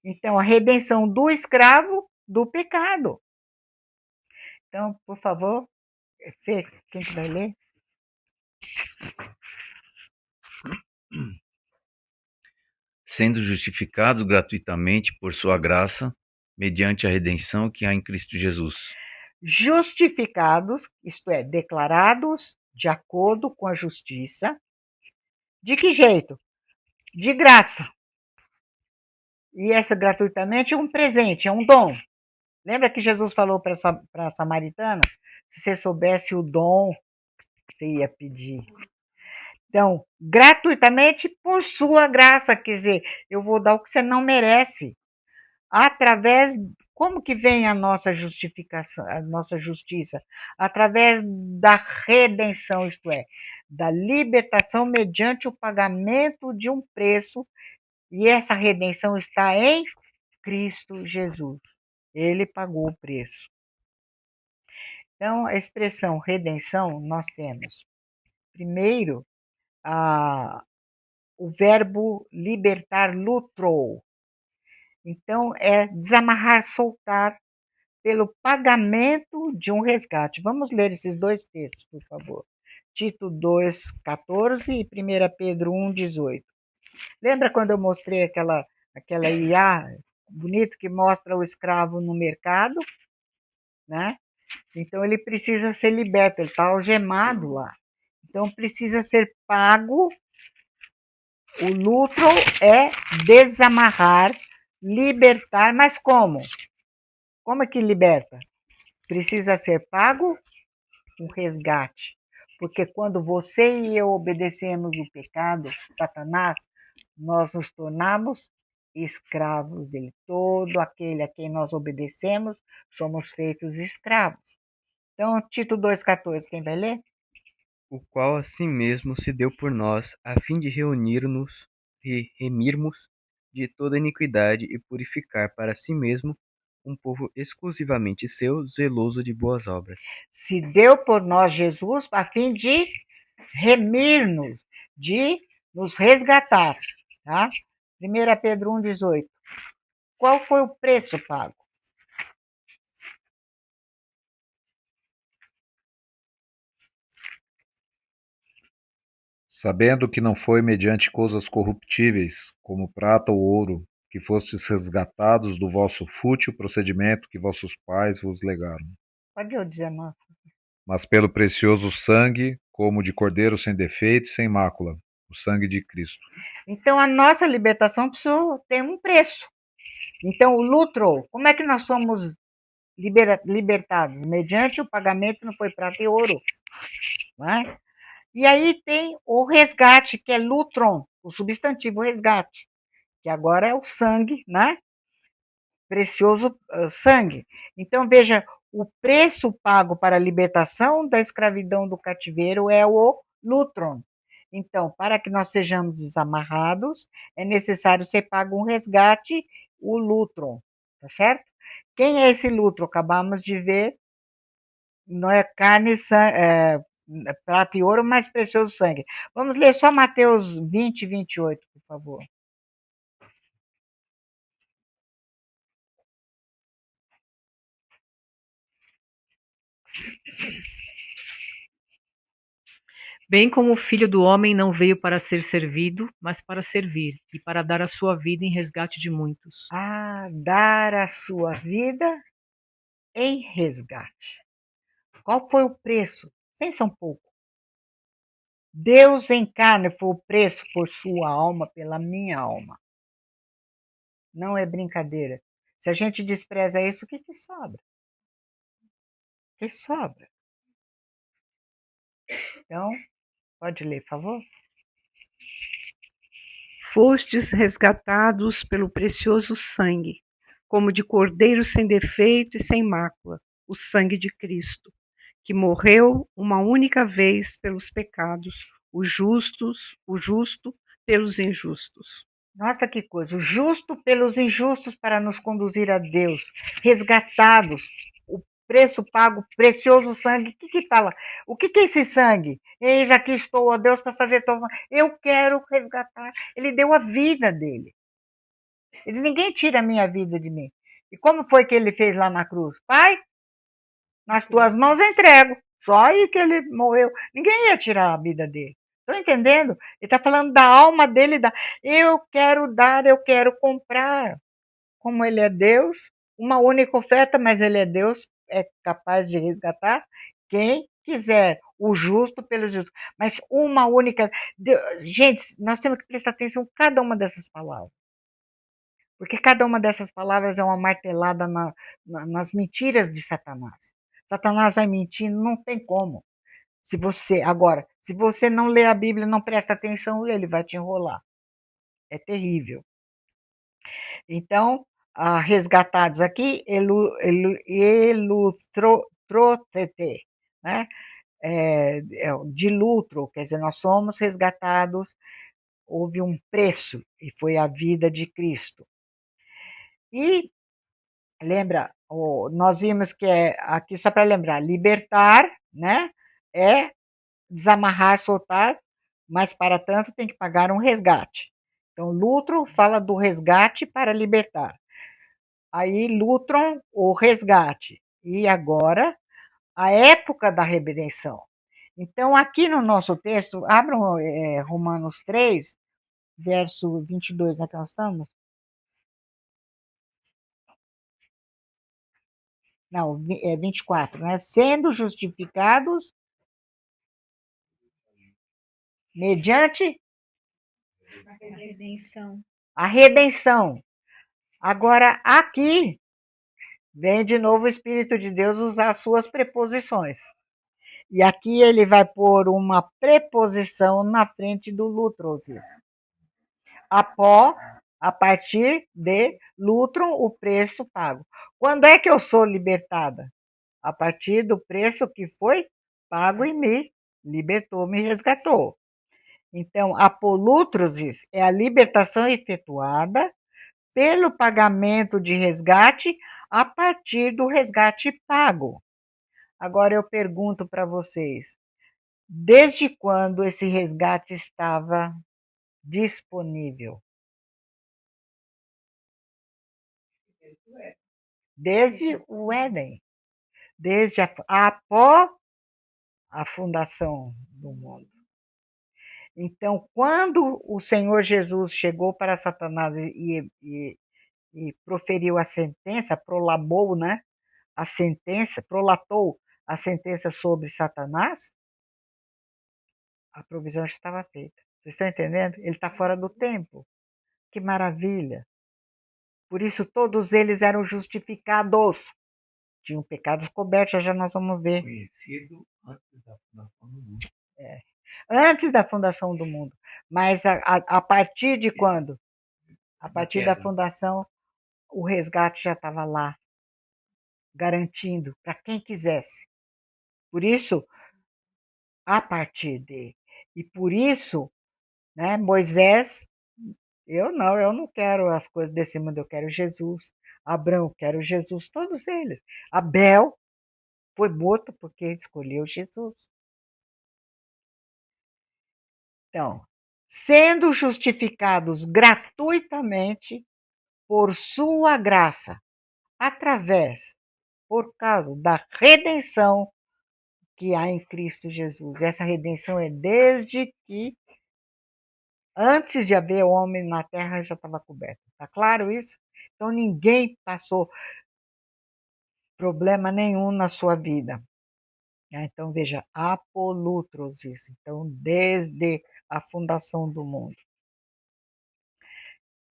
Então, a redenção do escravo do pecado. Então, por favor, Fê, quem que vai ler? Sendo justificados gratuitamente por sua graça, mediante a redenção que há em Cristo Jesus. Justificados, isto é, declarados de acordo com a justiça. De que jeito? De graça. E essa gratuitamente é um presente, é um dom. Lembra que Jesus falou para a samaritana? Se você soubesse o dom, você ia pedir. Então, gratuitamente por sua graça, quer dizer, eu vou dar o que você não merece. Através, como que vem a nossa justificação, a nossa justiça? Através da redenção, isto é, da libertação mediante o pagamento de um preço, e essa redenção está em Cristo Jesus. Ele pagou o preço. Então, a expressão redenção, nós temos, primeiro, o verbo libertar, lutrou. Então, é desamarrar, soltar, pelo pagamento de um resgate. Vamos ler esses dois textos, por favor. Tito 2,14 e 1 Pedro 1,18. Lembra quando eu mostrei aquela IA bonito que mostra o escravo no mercado? Né? Então, ele precisa ser liberto, ele está algemado lá. Então, precisa ser pago. O lucro é desamarrar, libertar, mas como? Como é que liberta? Precisa ser pago um resgate. Porque quando você e eu obedecemos o pecado, Satanás, nós nos tornamos escravos dele. Todo aquele a quem nós obedecemos, somos feitos escravos. Então, Tito 2,14, quem vai ler? O qual assim mesmo se deu por nós, a fim de reunir-nos e remirmos de toda iniquidade e purificar para si mesmo um povo exclusivamente seu, zeloso de boas obras. Se deu por nós Jesus a fim de remir-nos, de nos resgatar. Tá? 1 Pedro 1,18. Qual foi o preço pago? Sabendo que não foi mediante coisas corruptíveis, como prata ou ouro, que fostes resgatados do vosso fútil procedimento que vossos pais vos legaram, Pode eu dizer, não? mas pelo precioso sangue, como de cordeiro sem defeito e sem mácula, o sangue de Cristo. Então, a nossa libertação precisa ter um preço. Então, o lucro, como é que nós somos libertados? Mediante o pagamento, não foi prata e ouro. Não é? E aí tem o resgate, que é lutron, o substantivo resgate, que agora é o sangue, né? Precioso sangue. Então, veja, o preço pago para a libertação da escravidão do cativeiro é o lutron. Então, para que nós sejamos desamarrados, é necessário ser pago um resgate, o lutron, tá certo? Quem é esse lutron? Acabamos de ver, não é carne, prata e ouro, mas precioso sangue. Vamos ler só Mateus 20, 28, por favor. Bem como o Filho do Homem não veio para ser servido, mas para servir, e para dar a sua vida em resgate de muitos. Ah, dar a sua vida em resgate. Qual foi o preço? Pensa um pouco. Deus em carne foi o preço por sua alma, pela minha alma. Não é brincadeira. Se a gente despreza isso, o que sobra? O que sobra? Então, pode ler, por favor. Fostes resgatados pelo precioso sangue, como de cordeiro sem defeito e sem mácula, o sangue de Cristo, que morreu uma única vez pelos pecados, o justo pelos injustos. Nossa, que coisa! O justo pelos injustos para nos conduzir a Deus, resgatados, o preço pago, precioso sangue. O que fala? O que é esse sangue? Eis aqui estou, ó Deus, para fazer tua vontade. Eu quero resgatar. Ele deu a vida dele. Ele diz: ninguém tira a minha vida de mim. E como foi que ele fez lá na cruz? Pai, nas tuas mãos eu entrego. Só aí que ele morreu. Ninguém ia tirar a vida dele. Estão entendendo? Ele está falando da alma dele. Eu quero dar, eu quero comprar. Como ele é Deus, uma única oferta, mas ele é Deus, é capaz de resgatar quem quiser, o justo pelo justo. Mas uma única. Gente, nós temos que prestar atenção em cada uma dessas palavras. Porque cada uma dessas palavras é uma martelada nas mentiras de Satanás. Satanás vai mentir, não tem como. Se você não lê a Bíblia, não presta atenção, ele vai te enrolar. É terrível. Então, resgatados aqui, elutrotete, né? De lutro, quer dizer, nós somos resgatados, houve um preço, e foi a vida de Cristo. E lembra, nós vimos que aqui só para lembrar, libertar, né? É desamarrar, soltar, mas para tanto tem que pagar um resgate. Então, lutro fala do resgate para libertar. Aí, lutron, o resgate. E agora, a época da redenção. Então, aqui no nosso texto, abram Romanos 3, verso 22, né, que nós estamos? Não, 24, né? Sendo justificados mediante A redenção. a redenção. Agora, aqui, vem de novo o Espírito de Deus usar as suas preposições. E aqui ele vai pôr uma preposição na frente do lutrosis. A partir de lutron, o preço pago. Quando é que eu sou libertada? A partir do preço que foi pago e me libertou, me resgatou. Então, a polútrosis é a libertação efetuada pelo pagamento de resgate a partir do resgate pago. Agora eu pergunto para vocês, desde quando esse resgate estava disponível? Desde o Éden, desde após a fundação do mundo. Então, quando o Senhor Jesus chegou para Satanás e proferiu a sentença, prolabou, né? A sentença, prolatou a sentença sobre Satanás, a provisão já estava feita. Vocês estão entendendo? Ele está fora do tempo. Que maravilha! Por isso todos eles eram justificados. Tinham pecados cobertos, já nós vamos ver. Conhecido antes da fundação do mundo. Antes da fundação do mundo. Mas a partir de quando? A partir da fundação, o resgate já estava lá, garantindo para quem quisesse. Por isso, a partir de. E por isso, né, Moisés, eu não quero as coisas desse mundo, eu quero Jesus. Abraão, quero Jesus, todos eles. Abel foi morto porque escolheu Jesus. Então, sendo justificados gratuitamente por sua graça, por causa da redenção que há em Cristo Jesus. Essa redenção é desde que, antes de haver homem na terra, já estava coberta. Está claro isso? Então, ninguém passou problema nenhum na sua vida. Então, veja, apolutros isso. Então, desde a fundação do mundo.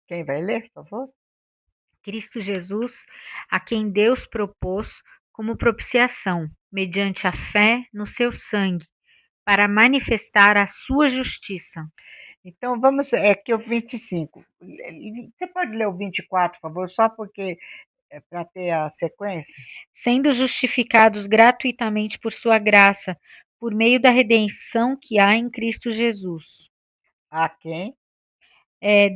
Quem vai ler, por favor? Cristo Jesus, a quem Deus propôs como propiciação, mediante a fé no seu sangue, para manifestar a sua justiça. Então, vamos, aqui o 25. Você pode ler o 24, por favor, só porque é para ter a sequência? Sendo justificados gratuitamente por sua graça, por meio da redenção que há em Cristo Jesus. A quem?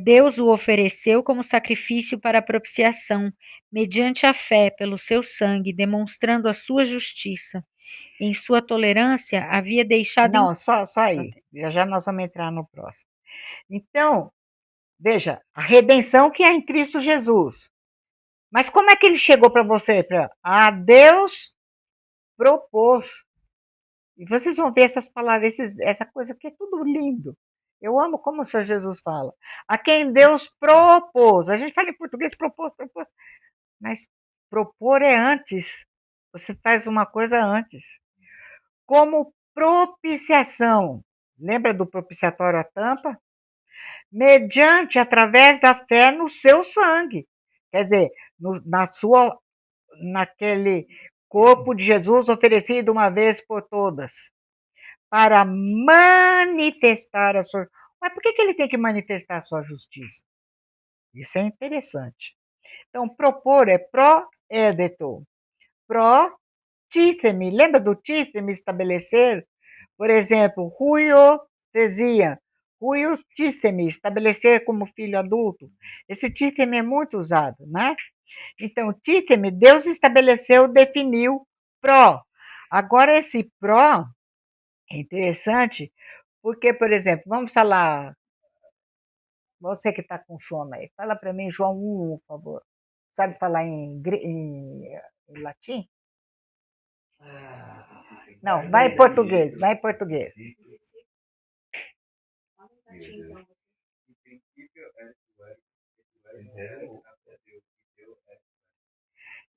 Deus o ofereceu como sacrifício para propiciação, mediante a fé pelo seu sangue, demonstrando a sua justiça. Em sua tolerância, havia deixado... Não, só aí. Já nós vamos entrar no próximo. Então, veja, a redenção que há em Cristo Jesus. Mas como é que ele chegou para você? Deus propôs. E vocês vão ver essas palavras, essa coisa que é tudo lindo. Eu amo como o Senhor Jesus fala. A quem Deus propôs. A gente fala em português propôs. Mas propor é antes. Você faz uma coisa antes. Como propiciação. Lembra do propiciatório à tampa? Mediante, através da fé no seu sangue. Quer dizer, naquele corpo de Jesus oferecido uma vez por todas, para manifestar a sua... Mas por que ele tem que manifestar a sua justiça? Isso é interessante. Então, propor é pro-edeto. Pro-títhemi. Lembra do títhemi, estabelecer? Por exemplo, ruiotesia. Ruiotíthemi, estabelecer como filho adulto. Esse títhemi é muito usado, né? Então, títhemi, Deus estabeleceu, definiu pró. Agora, esse pró é interessante porque, por exemplo, vamos falar, você que está com sono aí, fala para mim João 1, por favor. Sabe falar em latim? Não, vai em português, vai em português.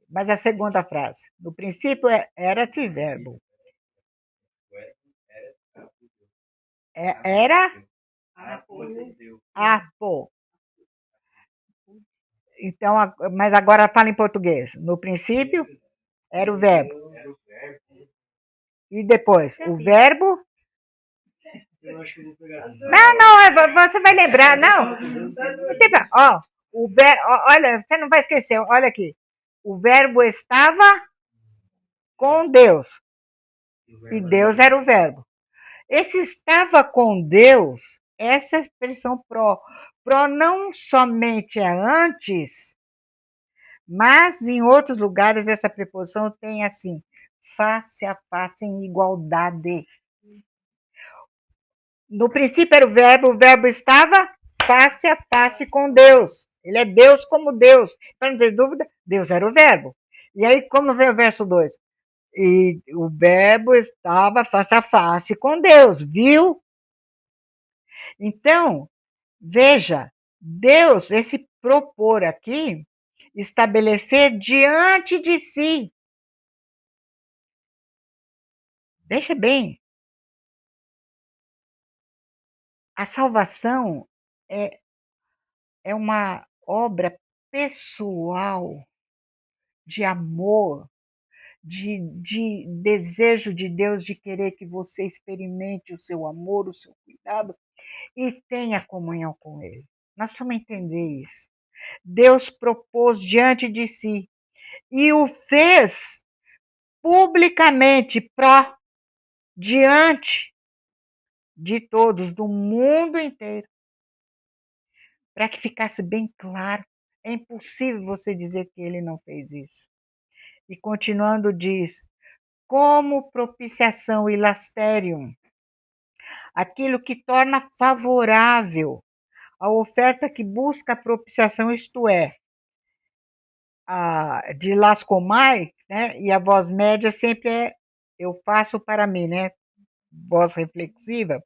Mas a segunda frase, no princípio era-te verbo. Era apo. Então, mas agora fala em português. No princípio era o verbo. E depois, o verbo... Não, você vai lembrar, não. Ó, olha, você não vai esquecer, olha aqui. O verbo estava com Deus. E Deus era o verbo. Esse estava com Deus, essa expressão pró não somente é antes, mas em outros lugares essa preposição tem assim, face a face em igualdade. No princípio era o verbo estava face a face com Deus. Ele é Deus como Deus. Para não ter dúvida, Deus era o verbo. E aí, como vem o verso 2? E o verbo estava face a face com Deus, viu? Então, veja, Deus, esse propor aqui, estabelecer diante de si. Veja bem, a salvação é uma obra pessoal de amor, de desejo de Deus de querer que você experimente o seu amor, o seu cuidado e tenha comunhão com Ele. Nós vamos entender isso. Deus propôs diante de si e o fez publicamente diante de todos, do mundo inteiro, para que ficasse bem claro. É impossível você dizer que ele não fez isso. E continuando diz, como propiciação e lasterium, aquilo que torna favorável a oferta que busca a propiciação, isto é, a de lascomai, né? E a voz média sempre é eu faço para mim, né? Voz reflexiva,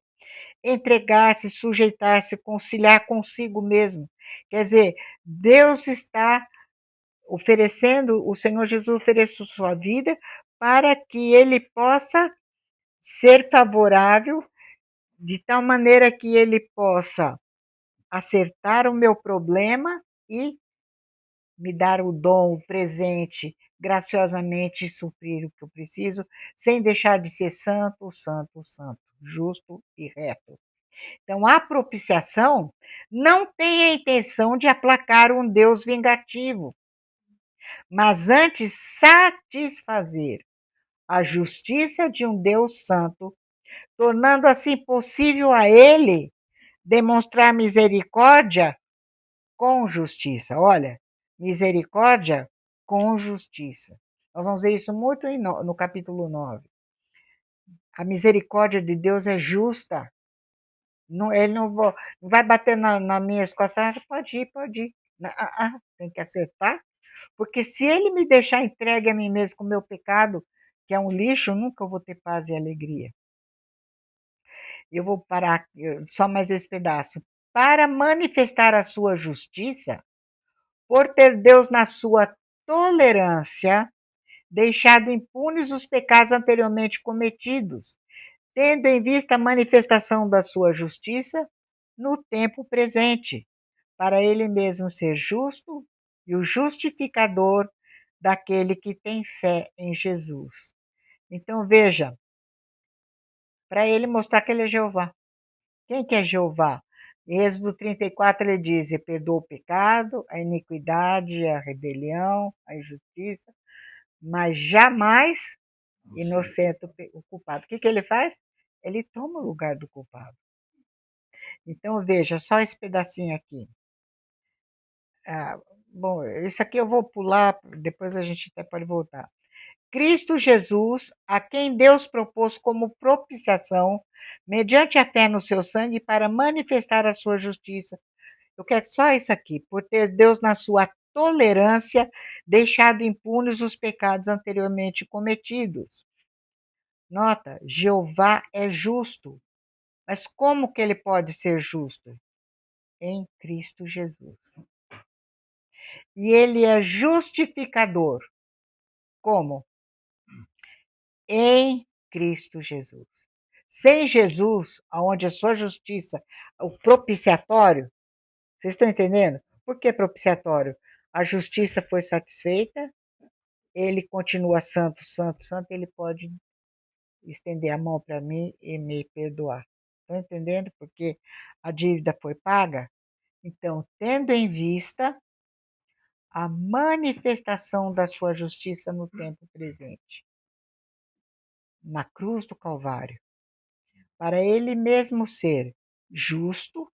entregar-se, sujeitar-se, conciliar consigo mesmo. Quer dizer, Deus está oferecendo, o Senhor Jesus oferece sua vida para que ele possa ser favorável, de tal maneira que ele possa acertar o meu problema e me dar o dom, o presente, graciosamente suprir o que eu preciso, sem deixar de ser santo, santo, santo, justo e reto. Então, a propiciação não tem a intenção de aplacar um Deus vingativo, mas antes satisfazer a justiça de um Deus santo, tornando assim possível a ele demonstrar misericórdia com justiça. Olha, misericórdia com justiça. Nós vamos ver isso muito no capítulo 9. A misericórdia de Deus é justa. Não, ele não vai bater nas minhas costas. Pode ir, pode ir. Tem que acertar. Porque se ele me deixar entregue a mim mesmo com o meu pecado, que é um lixo, eu nunca vou ter paz e alegria. Eu vou parar só mais esse pedaço. Para manifestar a sua justiça, por ter Deus na sua tolerância deixado impunes os pecados anteriormente cometidos, tendo em vista a manifestação da sua justiça no tempo presente, para ele mesmo ser justo e o justificador daquele que tem fé em Jesus. Então veja, para ele mostrar que ele é Jeová. Quem que é Jeová? Em Êxodo 34 ele diz, perdoa o pecado, a iniquidade, a rebelião, a injustiça, mas jamais inocente o culpado. O que ele faz? Ele toma o lugar do culpado. Então, veja, só esse pedacinho aqui. Bom, isso aqui eu vou pular, depois a gente até pode voltar. Cristo Jesus, a quem Deus propôs como propiciação, mediante a fé no seu sangue, para manifestar a sua justiça. Eu quero só isso aqui, por ter Deus na sua tolerância deixado impunes os pecados anteriormente cometidos. Nota, Jeová é justo. Mas como que ele pode ser justo? Em Cristo Jesus. E ele é justificador. Como? Em Cristo Jesus. Sem Jesus, aonde a sua justiça, o propiciatório, vocês estão entendendo? Por que propiciatório? A justiça foi satisfeita, ele continua santo, santo, santo, ele pode estender a mão para mim e me perdoar. Estão entendendo? Porque a dívida foi paga? Então, tendo em vista a manifestação da sua justiça no tempo presente, na cruz do Calvário, para ele mesmo ser justo,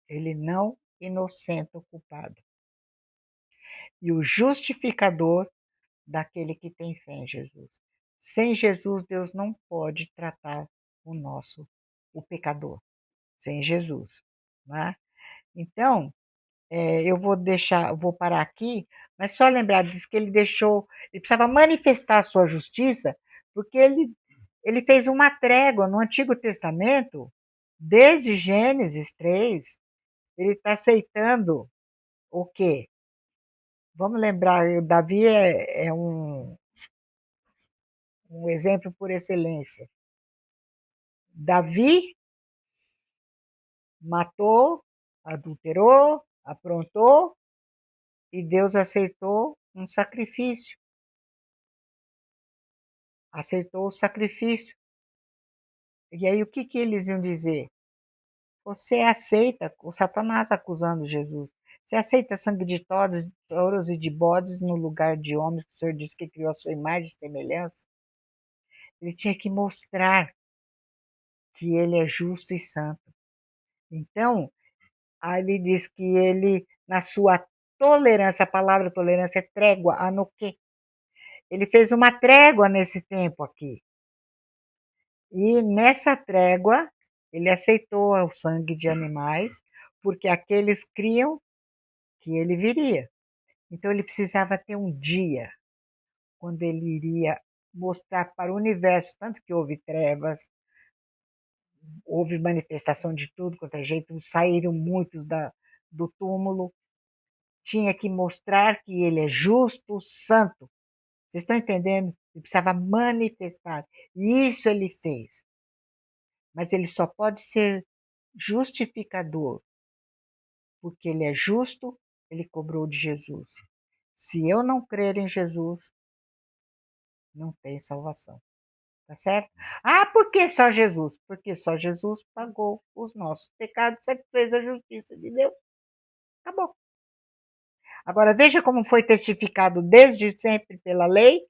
ele não inocenta o culpado. E o justificador daquele que tem fé em Jesus. Sem Jesus, Deus não pode tratar o pecador. Sem Jesus. Né? Então, eu vou parar aqui, mas só lembrar disso que ele precisava manifestar a sua justiça, porque ele fez uma trégua no Antigo Testamento, Desde Gênesis 3, ele está aceitando o quê? Vamos lembrar, o Davi é um exemplo por excelência. Davi matou, adulterou, aprontou e Deus aceitou um sacrifício. Aceitou o sacrifício. E aí o que eles iam dizer? Você aceita, o Satanás acusando Jesus, você aceita sangue de touros e de bodes no lugar de homens que o Senhor disse que criou a sua imagem e semelhança? Ele tinha que mostrar que ele é justo e santo. Então, aí ele diz que ele, na sua tolerância, a palavra tolerância é trégua, a no quê? Ele fez uma trégua nesse tempo aqui. E nessa trégua, ele aceitou o sangue de animais, porque aqueles criam que ele viria. Então ele precisava ter um dia quando ele iria mostrar para o universo, tanto que houve trevas, houve manifestação de tudo quanto é jeito, saíram muitos do túmulo, tinha que mostrar que ele é justo, santo. Vocês estão entendendo? Ele precisava manifestar. E isso ele fez. Mas ele só pode ser justificador, porque ele é justo, ele cobrou de Jesus. Se eu não crer em Jesus, não tem salvação. Tá certo? Ah, por que só Jesus? Porque só Jesus pagou os nossos pecados, fez a justiça de Deus. Acabou. Agora veja como foi testificado desde sempre pela lei.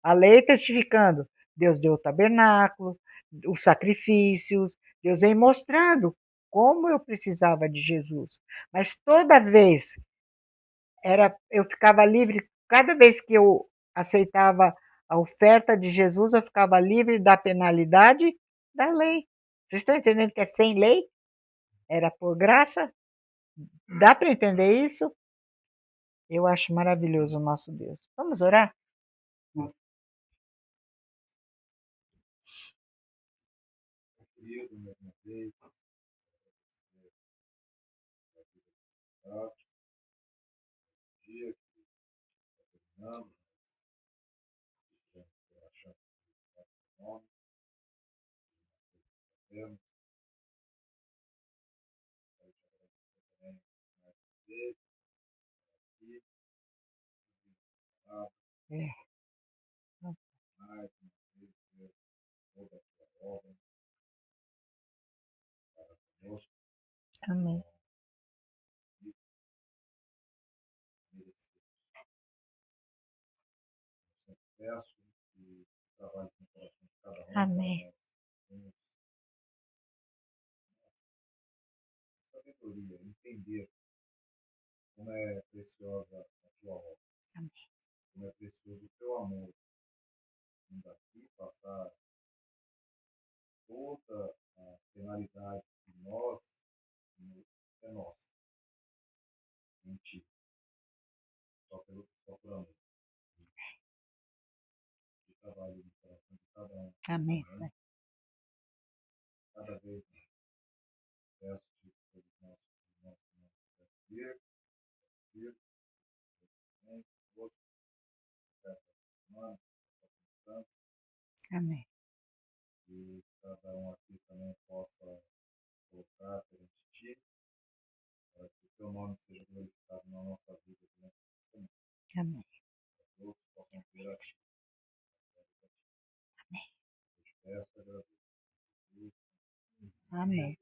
A lei testificando. Deus deu o tabernáculo, os sacrifícios, Deus vem mostrando como eu precisava de Jesus. Mas toda vez eu ficava livre, cada vez que eu aceitava a oferta de Jesus, eu ficava livre da penalidade da lei. Vocês estão entendendo que é sem lei? Era por graça? Dá para entender isso? Eu acho maravilhoso o nosso Deus. Vamos orar? Querido, mais uma vez, graças, dia que terminamos, achando que o nome, temos, também mais uma vez, aqui, É. mais uma vez, Deus, toda a sua obra para conosco. Amém. Peço que trabalhe com o coração de cada um. Amém. Sabedoria, entender como é preciosa a tua obra. Amém. Como é precioso o teu amor. Em daqui passar toda a penalidade que nós é nossa. Em ti. Só por amor. Que trabalhe no coração de cada um. Amém. Cada vez mais. Peço-te que todos nós não pudermos vir, conosco, essa semana, Amém. que cada um aqui também possa colocar perante ti, para que o teu nome seja glorificado na nossa vida durante esta semana. Amém. Para que todos possam ver a ti. Amém. Eu te peço e agradeço. Amém.